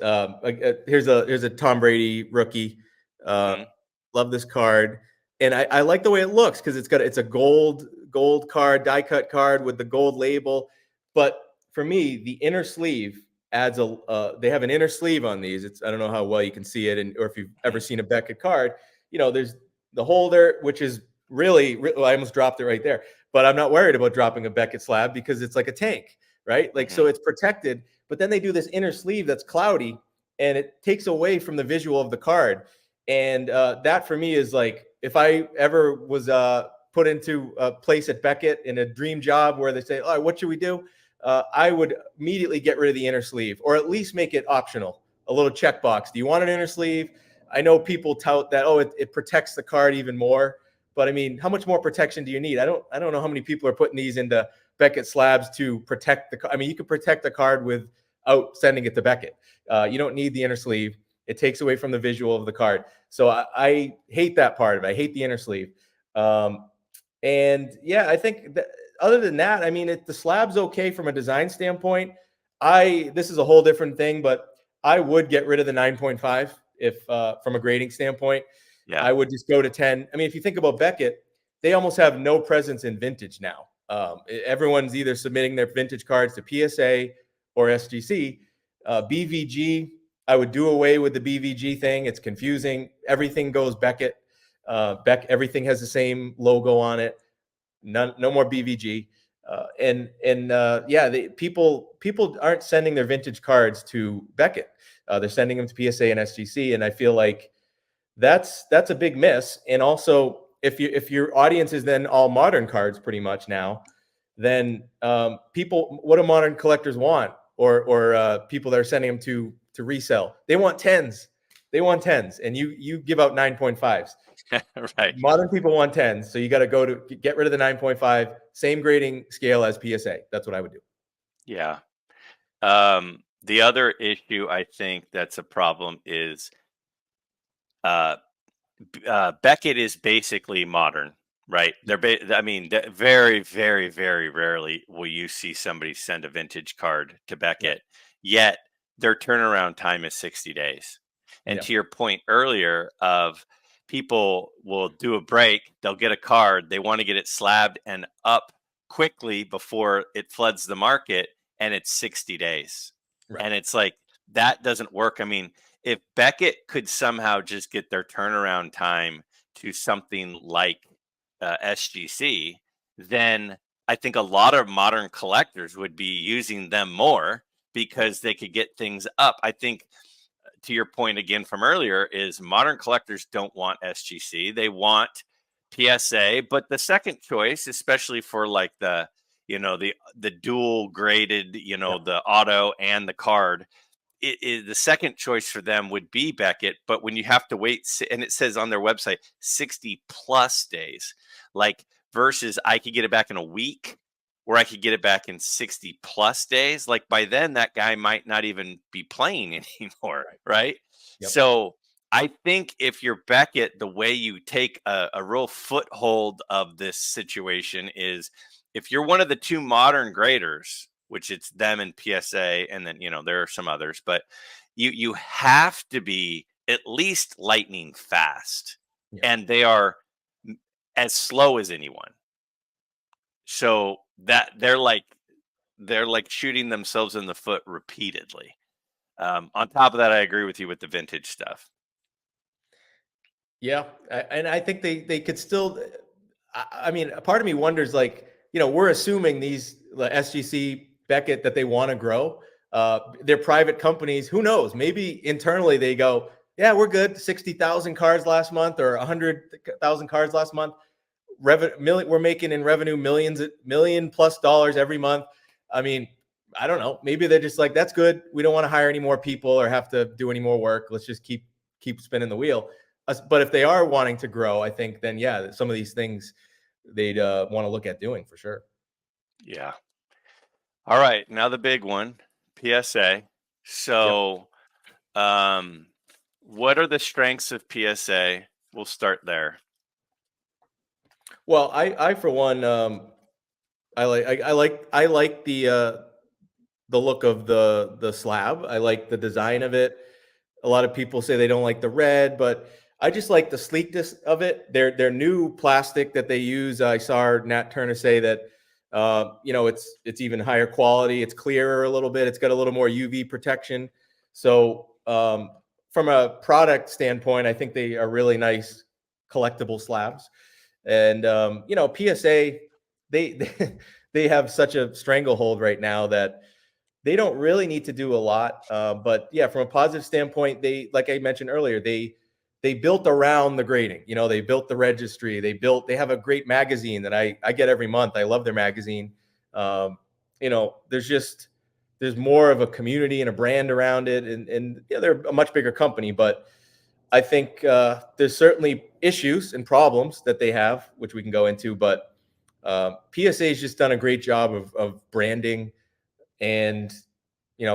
Here's a Tom Brady rookie. Love this card, and I like the way it looks because it's a gold card, die cut card with the gold label. But for me, the inner sleeve adds they have an inner sleeve on these. I don't know how well you can see it, or if you've ever seen a Beckett card. There's the holder, which is really, I almost dropped it right there. But I'm not worried about dropping a Beckett slab because it's like a tank, right? Like so it's protected. But then they do this inner sleeve that's cloudy, and it takes away from the visual of the card. And that for me is like, if I ever was put into a place at Beckett in a dream job where they say, "Oh, what should we do?" I would immediately get rid of the inner sleeve, or at least make it optional, a little checkbox. Do you want an inner sleeve? I know people tout that, it protects the card even more, but I mean, how much more protection do you need? I don't know how many people are putting these into Beckett slabs to protect the. I mean, you could protect the card without sending it to Beckett. You don't need the inner sleeve. It takes away from the visual of the card. So I hate that part of it. I hate the inner sleeve. And yeah, I think that, other than that, I mean, the slab's okay from a design standpoint. This is a whole different thing, but I would get rid of the 9.5 if from a grading standpoint. Yeah. I would just go to 10. I mean, if you think about Beckett, they almost have no presence in vintage now. Everyone's either submitting their vintage cards to PSA or SGC. BVG, I would do away with the BVG thing. It's confusing. Everything goes Beckett. Everything has the same logo on it. No more BVG. People aren't sending their vintage cards to Beckett. They're sending them to PSA and SGC, and I feel like that's a big miss. And also, if your audience is then all modern cards pretty much now, then what do modern collectors want, or people that are sending them to resell? They want tens. And you give out 9.5s.
Right.
Modern people want 10s, so you got to go to get rid of the 9.5, same grading scale as PSA. That's what I would do.
Yeah. The other issue I think that's a problem is Beckett is basically modern, right? I mean, very, very, very rarely will you see somebody send a vintage card to Beckett, yet their turnaround time is 60 days. And to your point earlier of people will do a break, they'll get a card, they want to get it slabbed and up quickly before it floods the market, and it's 60 days. Right. And it's like, that doesn't work. I mean, if Beckett could somehow just get their turnaround time to something like SGC, then I think a lot of modern collectors would be using them more because they could get things up. I think, to your point again from earlier, is modern collectors don't want SGC. They want PSA, but the second choice, especially for like the dual graded, the auto and the card, the second choice for them would be Beckett. But when you have to wait, and it says on their website 60 plus days, like versus I could get it back in a week, or I could get it back in 60 plus days. Like by then that guy might not even be playing anymore. Right. Yep. So I think if you're Beckett, the way you take a real foothold of this situation is if you're one of the two modern graders, which it's them and PSA, and then there are some others, but you have to be at least lightning fast, and they are as slow as anyone. So that they're like shooting themselves in the foot repeatedly. On top of that, I agree with you with the vintage stuff.
Yeah, and I think they could still. I mean, a part of me wonders, like, we're assuming these SGC, Beckett, that they want to grow. They're private companies. Who knows? Maybe internally they go, yeah, we're good. 60,000 cards last month, or 100,000 cards last month. We're making in revenue million plus dollars every month. I mean, I don't know. Maybe they're just like, that's good. We don't want to hire any more people or have to do any more work. Let's just keep spinning the wheel. But if they are wanting to grow, I think then, yeah, some of these things they'd want to look at doing for sure.
Yeah. All right. Now the big one, PSA. So, what are the strengths of PSA? We'll start there.
Well, I for one, I like the look of the slab. I like the design of it. A lot of people say they don't like the red, but I just like the sleekness of it. Their new plastic that they use. I saw Nat Turner say that it's even higher quality. It's clearer a little bit. It's got a little more UV protection. So from a product standpoint, I think they are really nice collectible slabs. And PSA, they have such a stranglehold right now that they don't really need to do a lot. But yeah, from a positive standpoint, they, like I mentioned earlier, they built around the grading. They built the registry. They have a great magazine that I get every month. I love their magazine. There's more of a community and a brand around it, and they're a much bigger company. But I think there's certainly issues and problems that they have, which we can go into. But PSA has just done a great job of branding and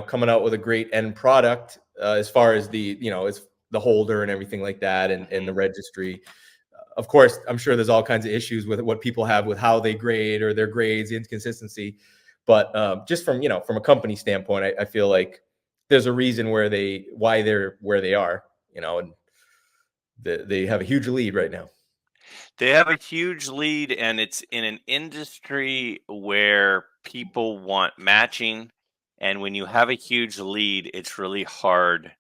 coming out with a great end product as far as it's the holder and everything like that, and the registry. Of course, I'm sure there's all kinds of issues with what people have with how they grade or their grades, inconsistency. But just from a company standpoint, I feel like there's a reason why they're where they are, and they have a huge lead right now.
They have a huge lead, and it's in an industry where people want matching, And when you have a huge lead, it's really hard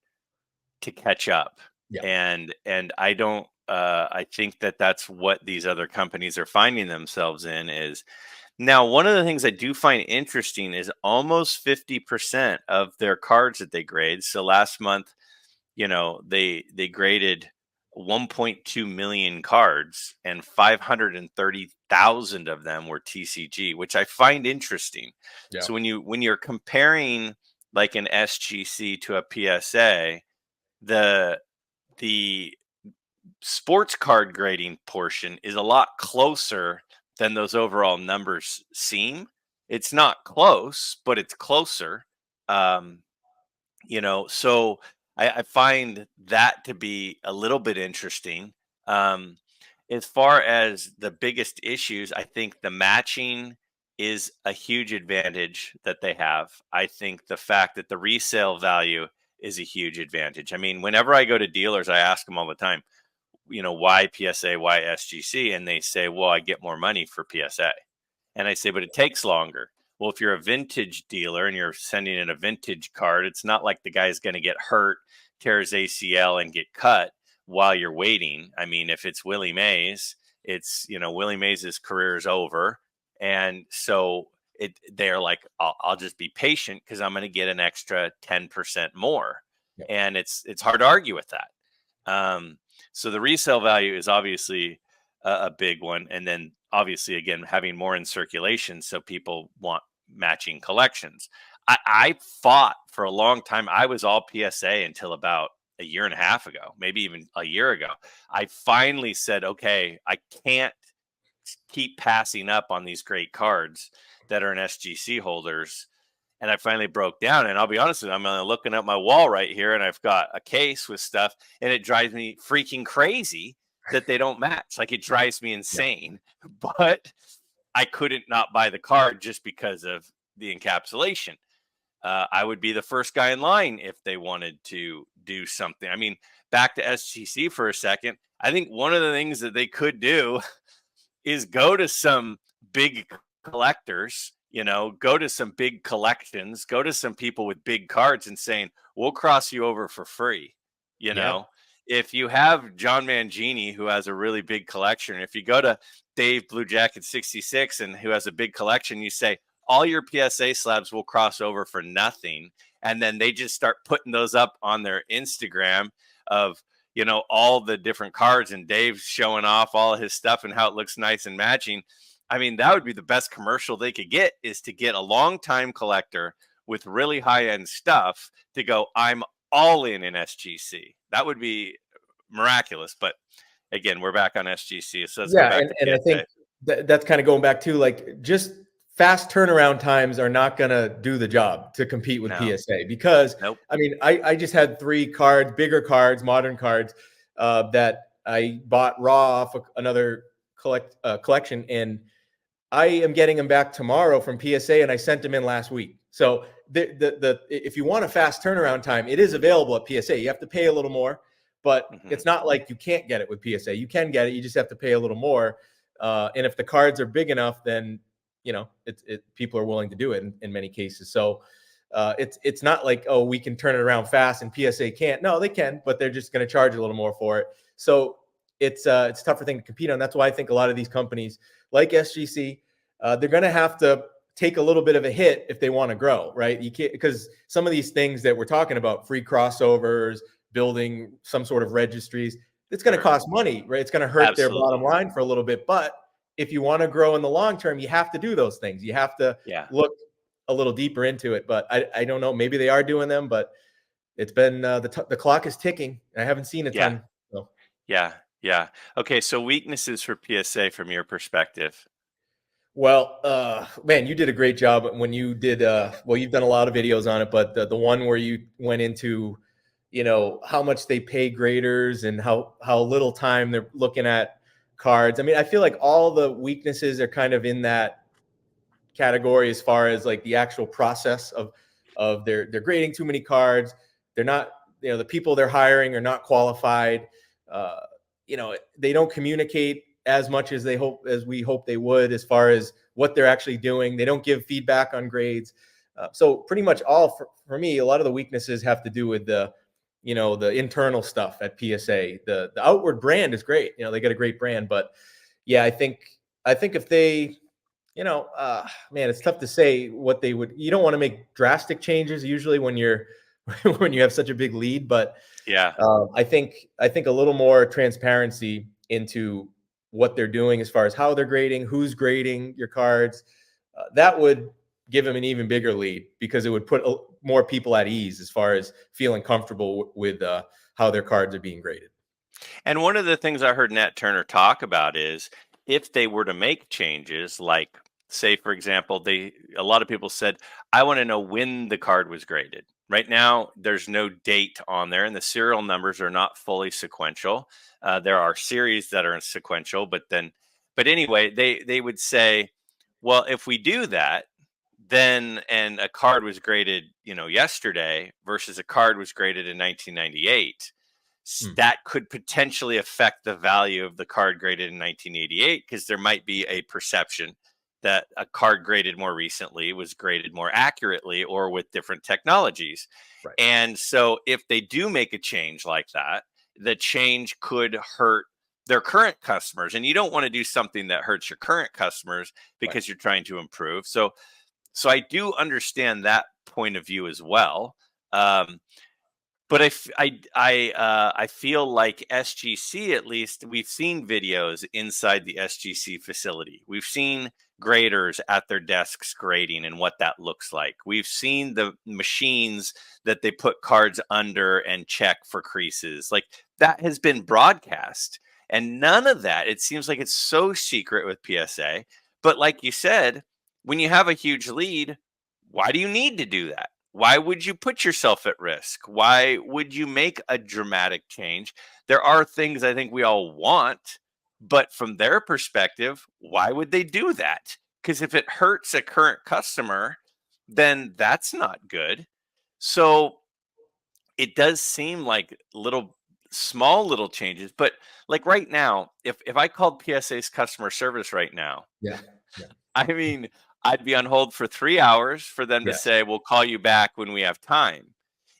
to catch up.
Yeah.
And I don't I think that that's what these other companies are finding themselves in is now one of the things I do find interesting is almost 50% of their cards that they grade. So last month, they graded 1.2 million cards and 530,000 of them were TCG, which I find interesting.
Yeah.
So when you're comparing like an SGC to a PSA, the sports card grading portion is a lot closer than those overall numbers seem. It's not close, but it's closer. Um, so I find that to be a little bit interesting. Um, as far as the biggest issues, I think the matching is a huge advantage that they have. I think the fact that the resale value is a huge advantage. I mean, whenever I go to dealers, I ask them all the time, why PSA, why SGC? And they say, well, I get more money for PSA. And I say, but it takes longer. Well, if you're a vintage dealer and you're sending in a vintage card, it's not like the guy's going to get hurt, tear his ACL, and get cut while you're waiting. I mean, if it's Willie Mays, it's, Willie Mays' career is over. And so they're like, I'll just be patient because I'm going to get an extra 10% more.
Yeah.
And it's hard to argue with that. So the resale value is obviously a big one. And then obviously, again, having more in circulation. So people want matching collections. I fought for a long time. I was all PSA until about a year and a half ago, maybe even a year ago. I finally said, okay, I can't keep passing up on these great cards that are in SGC holders. And I finally broke down. And I'll be honest with you, I'm looking at my wall right here, and I've got a case with stuff, and it drives me freaking crazy that they don't match. Like, it drives me insane. Yeah. But I couldn't not buy the card just because of the encapsulation. I would be the first guy in line if they wanted to do something. I mean, back to SGC for a second. I think one of the things that they could do is go to some big collectors, go to some big collections, go to some people with big cards and saying, we'll cross you over for free. If you have John Mangini, who has a really big collection, if you go to Dave Blue Jacket 66 and who has a big collection, you say, all your PSA slabs will cross over for nothing. And then they just start putting those up on their Instagram of, all the different cards, and Dave's showing off all of his stuff and how it looks nice and matching. I mean, that would be the best commercial they could get, is to get a long-time collector with really high-end stuff to go, I'm all in SGC. That would be miraculous. But again, we're back on SGC. So let's go back to PSA.
I think that's kind of going back to, like, just fast turnaround times are not going to do the job to compete with PSA, because I mean, I just had 3 cards, bigger cards, modern cards, that I bought raw off another collection, and I am getting them back tomorrow from PSA, and I sent them in last week. So if you want a fast turnaround time, it is available at PSA. You have to pay a little more, but it's not like you can't get it with PSA. You can get it. You just have to pay a little more. And if the cards are big enough, then people are willing to do it in many cases. So it's not like, oh, we can turn it around fast and PSA can't. No, they can, but they're just going to charge a little more for it. So it's a tougher thing to compete on. That's why I think a lot of these companies like SGC, they're going to have to take a little bit of a hit if they want to grow, right? You can't, because some of these things that we're talking about, free crossovers, building some sort of registries, it's going to cost money, right? It's going to hurt their bottom line for a little bit. But if you want to grow in the long term, you have to do those things. You have to look a little deeper into it. But I don't know. Maybe they are doing them, but it's been the clock is ticking. I haven't seen a ton. So.
Yeah. Okay. So weaknesses for PSA from your perspective.
Well, man, you did a great job when you did. Well, you've done a lot of videos on it, but the one where you went into, how much they pay graders and how little time they're looking at cards. I mean, I feel like all the weaknesses are kind of in that category as far as like the actual process of they're grading too many cards. They're not, the people they're hiring are not qualified. They don't communicate as much as we hope they would, as far as what they're actually doing. They don't give feedback on grades. So pretty much all for me, a lot of the weaknesses have to do with the, the internal stuff at PSA. The outward brand is great. They got a great brand, but yeah, I think if they, man, it's tough to say what they would. You don't want to make drastic changes usually when you're when you have such a big lead, but
Yeah.
I think a little more transparency into what they're doing as far as how they're grading, who's grading your cards, that would give them an even bigger lead, because it would put more people at ease as far as feeling comfortable with how their cards are being graded.
And one of the things I heard Nat Turner talk about is if they were to make changes, like say, for example, a lot of people said, I want to know when the card was graded. Right now, there's no date on there, and the serial numbers are not fully sequential. There are series that are sequential, but anyway, they would say, well, if we do that, then and a card was graded, yesterday versus a card was graded in 1998. That could potentially affect the value of the card graded in 1988, because there might be a perception that a card graded more recently was graded more accurately or with different technologies.
Right.
And so if they do make a change like that, the change could hurt their current customers. And you don't want to do something that hurts your current customers because you're trying to improve. So I do understand that point of view as well. But I feel like SGC, at least we've seen videos inside the SGC facility. We've seen graders at their desks grading and what that looks like. We've seen the machines that they put cards under and check for creases. Like, that has been broadcast, and none of that, it seems like it's so secret with PSA. But like you said, when you have a huge lead, why do you need to do that? Why would you put yourself at risk? Why would you make a dramatic change? There are things I think we all want, but from their perspective, why would they do that? Because if it hurts a current customer, then that's not good. So it does seem like small little changes. But like right now, if I called PSA's customer service right now,
Yeah.
I mean, I'd be on hold for 3 hours for them to
Yes.
say, we'll call you back when we have time.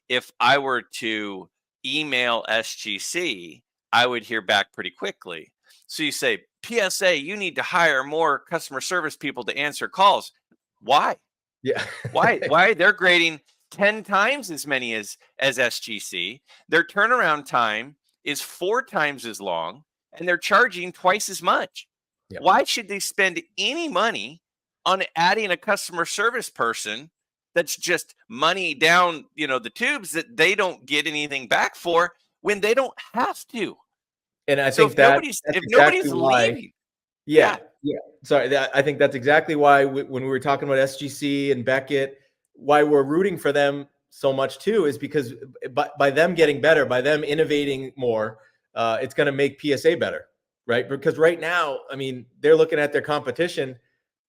If I were to email SGC, I would hear back pretty quickly. So you say, PSA, you need to hire more customer service people to answer calls. Why?
Yeah.
Why? They're grading 10 times as many as SGC. Their turnaround time is 4 times as long, and they're charging twice as much.
Yeah.
Why should they spend any money on adding a customer service person that's just money down, the tubes that they don't get anything back for when they don't have to?
And I
So
think
if
that's
nobody's
exactly why.
leaving,
Yeah. Sorry, I think that's exactly why when we were talking about SGC and Beckett, why we're rooting for them so much too, is because by them getting better, by them innovating more, it's going to make PSA better, right? Because right now, I mean, they're looking at their competition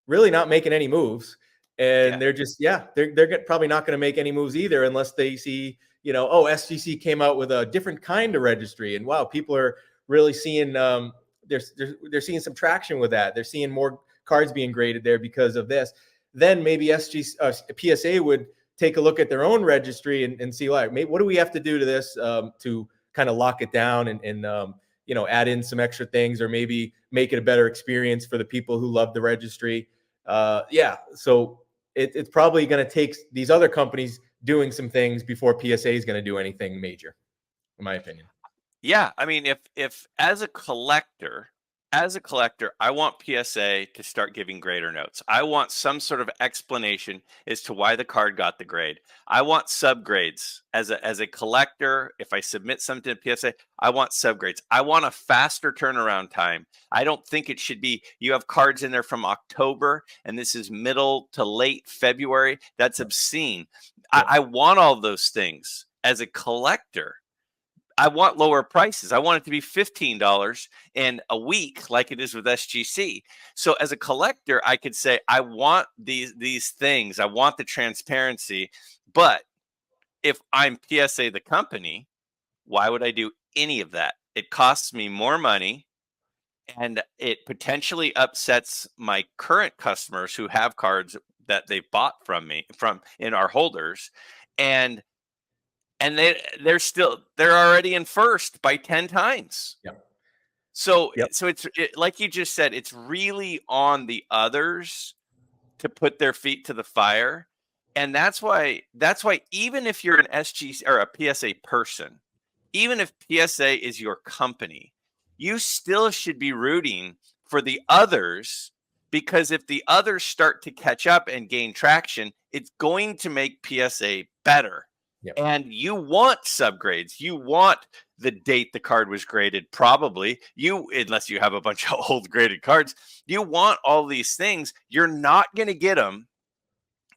really not making any moves, and they're just they're probably not going to make any moves either unless they see, oh, SGC came out with a different kind of registry, and wow, people are really seeing they're seeing some traction with that. They're seeing more cards being graded there because of this. Then maybe PSA would take a look at their own registry and see, like, what do we have to do to this to kind of lock it down and add in some extra things, or maybe make it a better experience for the people who love the registry. So it's probably going to take these other companies doing some things before PSA is going to do anything major, in my opinion.
Yeah, I mean, if as a collector, I want PSA to start giving grader notes. I want some sort of explanation as to why the card got the grade. I want subgrades as a collector. If I submit something to PSA, I want subgrades. I want a faster turnaround time. I don't think it should be you have cards in there from October and this is middle to late February. That's obscene.
Yeah.
I want all those things as a collector. I want lower prices. I want it to be $15 in a week like it is with SGC. So as a collector, I could say, I want these things. I want the transparency. But if I'm PSA, the company, why would I do any of that? It costs me more money, and it potentially upsets my current customers who have cards that they bought from me from in our holders, and they're already in first by 10 times.
Yeah.
So
Yep.
like you just said, it's really on the others to put their feet to the fire. And that's why even if you're an SGC or a PSA person, even if PSA is your company, you still should be rooting for the others, because if the others start to catch up and gain traction, it's going to make PSA better.
Yep.
And you want subgrades. You want the date the card was graded, probably. Unless you have a bunch of old graded cards, you want all these things. You're not going to get them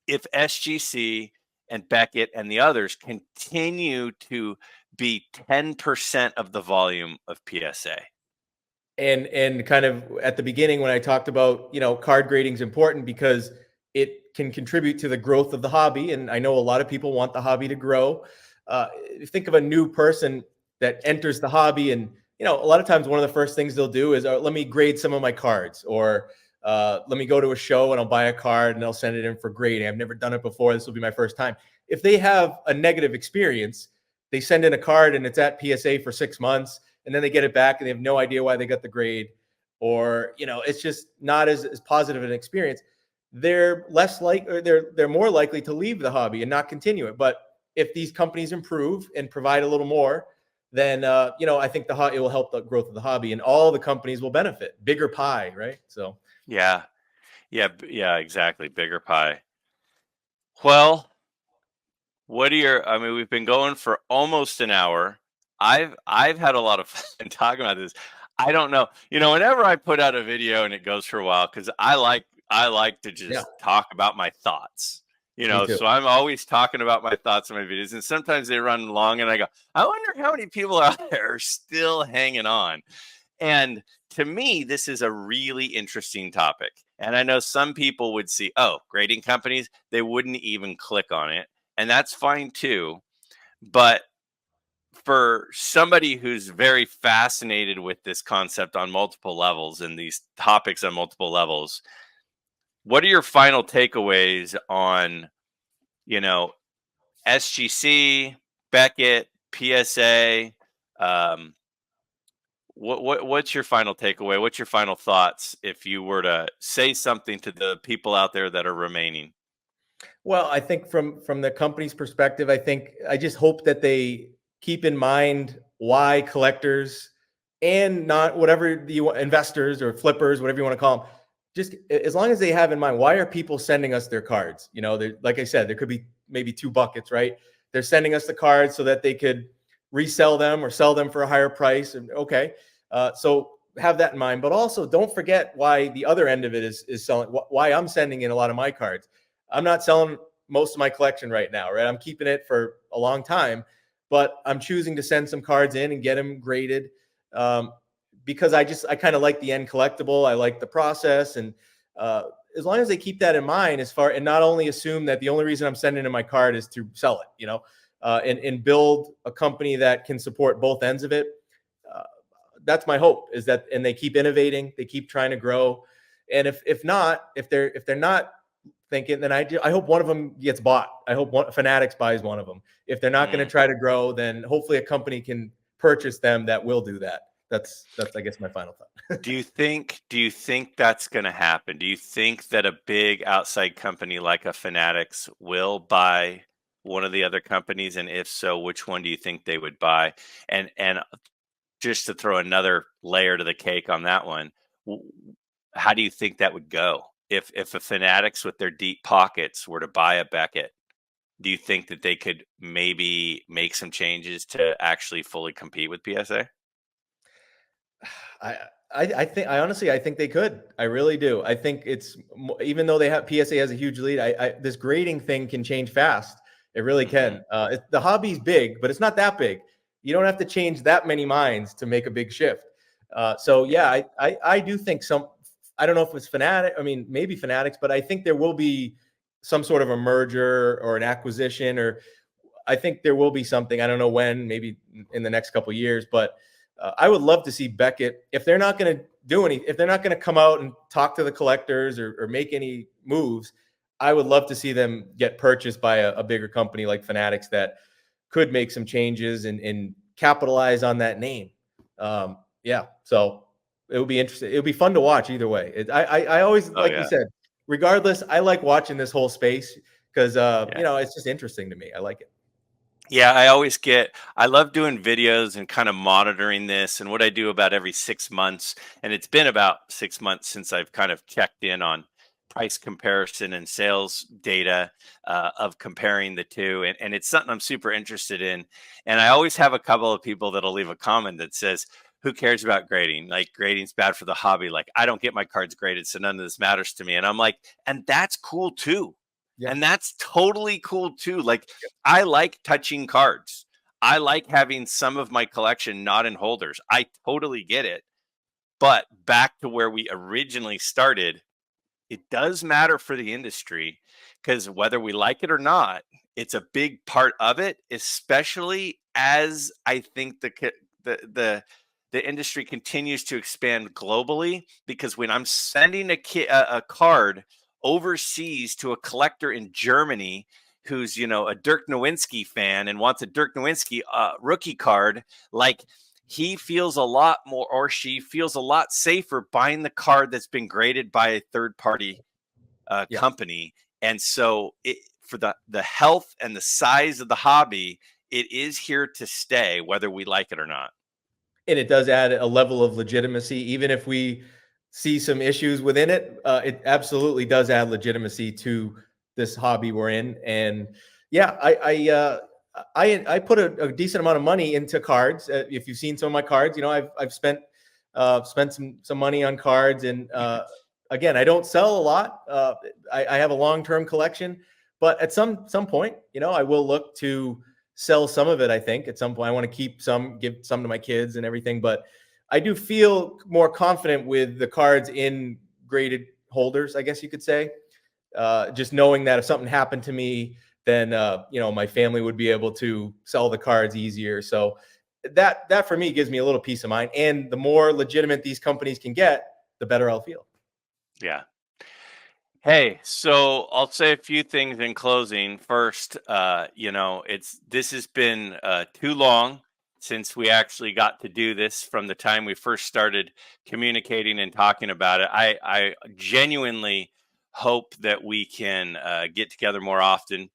if SGC and Beckett and the others continue to be 10% of the volume of PSA.
And kind of at the beginning when I talked about, card grading is important because it can contribute to the growth of the hobby. And I know a lot of people want the hobby to grow. Think of a new person that enters the hobby, and a lot of times one of the first things they'll do is, let me grade some of my cards, or let me go to a show and I'll buy a card and I'll send it in for grading. I've never done it before. This will be my first time. If they have a negative experience, they send in a card and it's at PSA for 6 months, and then they get it back and they have no idea why they got the grade, or it's just not as positive an experience. They're less likely, they're more likely to leave the hobby and not continue it. But if these companies improve and provide a little more, then I think it will help the growth of the hobby, and all the companies will benefit. Bigger pie, right? So
yeah, exactly. Bigger pie. Well, we've been going for almost an hour. I've had a lot of fun talking about this. I don't know. Whenever I put out a video and it goes for a while, because I like to just talk about my thoughts. So I'm always talking about my thoughts in my videos, and sometimes they run long and I go, I wonder how many people out there are still hanging on. And to me, this is a really interesting topic. And I know some people would see, grading companies, they wouldn't even click on it. And that's fine too. But for somebody who's very fascinated with this concept on multiple levels and these topics on multiple levels, what are your final takeaways on, SGC, Beckett, PSA? What's your final takeaway? What's your final thoughts if you were to say something to the people out there that are remaining?
Well, I think from the company's perspective, I just hope that they keep in mind why collectors, and not whatever the investors or flippers, whatever you want to call them, just as long as they have in mind, why are people sending us their cards? Like I said, there could be maybe two buckets, right? They're sending us the cards so that they could resell them or sell them for a higher price. And so have that in mind, but also don't forget why the other end of it is selling, why I'm sending in a lot of my cards. I'm not selling most of my collection right now, right? I'm keeping it for a long time, but I'm choosing to send some cards in and get them graded because I kind of like the end collectible. I like the process. And as long as they keep that in mind, and not only assume that the only reason I'm sending in my card is to sell it, and build a company that can support both ends of it. That's my hope, is that, and they keep innovating, they keep trying to grow. And if they're not thinking, then I hope one of them gets bought. I hope Fanatics buys one of them. If they're not going to try to grow, then hopefully a company can purchase them that will do that. That's I guess my final thought.
Do you think that's going to happen? Do you think that a big outside company like a Fanatics will buy one of the other companies? And if so, which one do you think they would buy? And just to throw another layer to the cake on that one, how do you think that would go? If a Fanatics with their deep pockets were to buy a Beckett, do you think that they could maybe make some changes to actually fully compete with PSA?
I think they could. I really do. I think it's, even though PSA has a huge lead, this grading thing can change fast. It really can. The hobby's big, but it's not that big. You don't have to change that many minds to make a big shift. I do think I don't know if it's maybe Fanatics, but I think there will be some sort of a merger or an acquisition, or I think there will be something. I don't know when, maybe in the next couple of years, but I would love to see Beckett, if they're not going to come out and talk to the collectors or make any moves, I would love to see them get purchased by a bigger company like Fanatics that could make some changes and capitalize on that name. Yeah, so it would be interesting. It would be fun to watch either way. I always,
Oh
like you
yeah.
said, regardless, I like watching this whole space because
Yeah.
it's just interesting to me. I like it.
Yeah, I love doing videos and kind of monitoring this, and what I do about every 6 months. And it's been about 6 months since I've kind of checked in on price comparison and sales data of comparing the two. And it's something I'm super interested in. And I always have a couple of people that'll leave a comment that says, who cares about grading? Like, grading's bad for the hobby. Like, I don't get my cards graded, so none of this matters to me. And I'm like, and that's cool too.
Yeah.
And that's totally cool too. Like, I like touching cards. I like having some of my collection not in holders. I totally get it. But back to where we originally started, it does matter for the industry, because whether we like it or not, it's a big part of it, especially as I think the industry continues to expand globally. Because when I'm sending a card overseas to a collector in Germany who's, a Dirk Nowitzki fan and wants a Dirk Nowitzki rookie card, like, he feels a lot more, or she feels a lot safer buying the card that's been graded by a third party
Yeah.
company. And so for the health and the size of the hobby, it is here to stay, whether we like it or not.
And it does add a level of legitimacy, even if we see some issues within it. It absolutely does add legitimacy to this hobby we're in. And yeah, I put a decent amount of money into cards. If you've seen some of my cards, I've spent some money on cards. And again, I don't sell a lot. I have a long-term collection, but at some point, I will look to sell some of it. I think at some point I want to keep some, give some to my kids and everything. But I do feel more confident with the cards in graded holders, I guess you could say. Just knowing that if something happened to me, then my family would be able to sell the cards easier. So that for me gives me a little peace of mind. And the more legitimate these companies can get, the better I'll feel.
Yeah. Hey, so I'll say a few things in closing. First, this has been too long since we actually got to do this, from the time we first started communicating and talking about it. I genuinely hope that we can get together more often.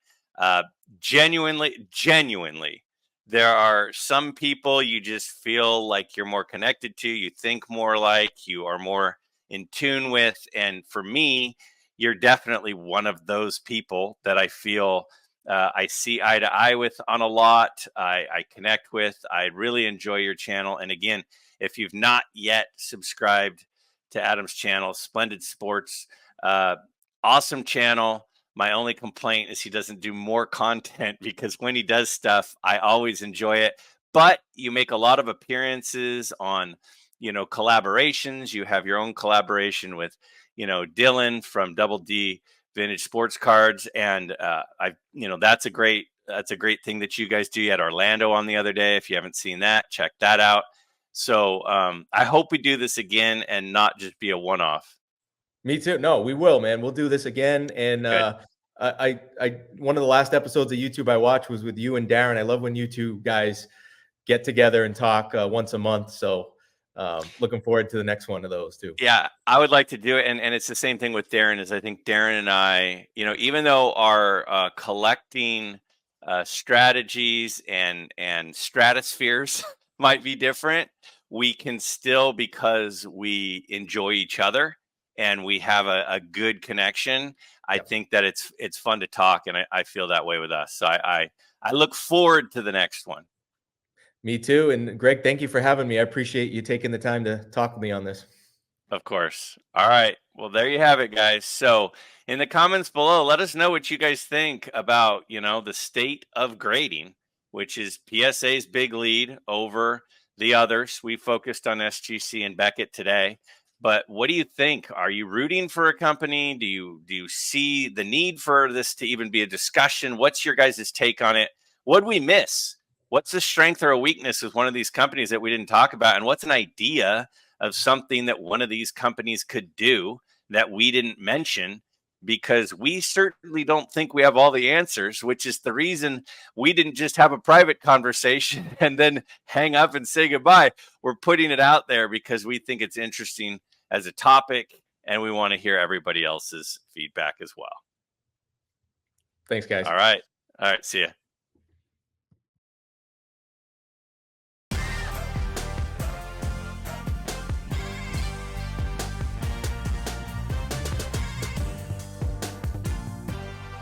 Genuinely, there are some people you just feel like you're more connected to, you think more like, you are more in tune with. And for me, you're definitely one of those people that I feel I see eye to eye with on a lot. I connect with. I really enjoy your channel. And again, if you've not yet subscribed to Adam's channel, Splendid Sports, awesome channel. My only complaint is he doesn't do more content, because when he does stuff, I always enjoy it. But you make a lot of appearances on, collaborations. You have your own collaboration with, Dylan from Double D Vintage Sports Cards, and that's a great thing that you guys do. You had Orlando on the other day. If you haven't seen that, check that out. So I hope we do this again and not just be a one-off.
Me too. No, we will, man. We'll do this again. And I one of the last episodes of YouTube I watched was with you and Darren. I love when you two guys get together and talk once a month. So looking forward to the next one of those too.
Yeah, I would like to do it. And it's the same thing with Darren. Is I think Darren and I, even though our collecting strategies and stratospheres might be different, we can still, because we enjoy each other and we have a good connection, I think that it's fun to talk, and I feel that way with us. So I look forward to the next one.
Me too. And Greg, thank you for having me. I appreciate you taking the time to talk with me on this.
Of course. All right. Well, there you have it, guys. So in the comments below, let us know what you guys think about, the state of grading, which is PSA's big lead over the others. We focused on SGC and Beckett today. But what do you think? Are you rooting for a company? Do you see the need for this to even be a discussion? What's your guys' take on it? What'd we miss? What's the strength or a weakness of one of these companies that we didn't talk about? And what's an idea of something that one of these companies could do that we didn't mention? because we certainly don't think we have all the answers, which is the reason we didn't just have a private conversation and then hang up and say goodbye. We're putting it out there because we think it's interesting as a topic, and we want to hear everybody else's feedback as well.
Thanks, guys.
All right. See ya.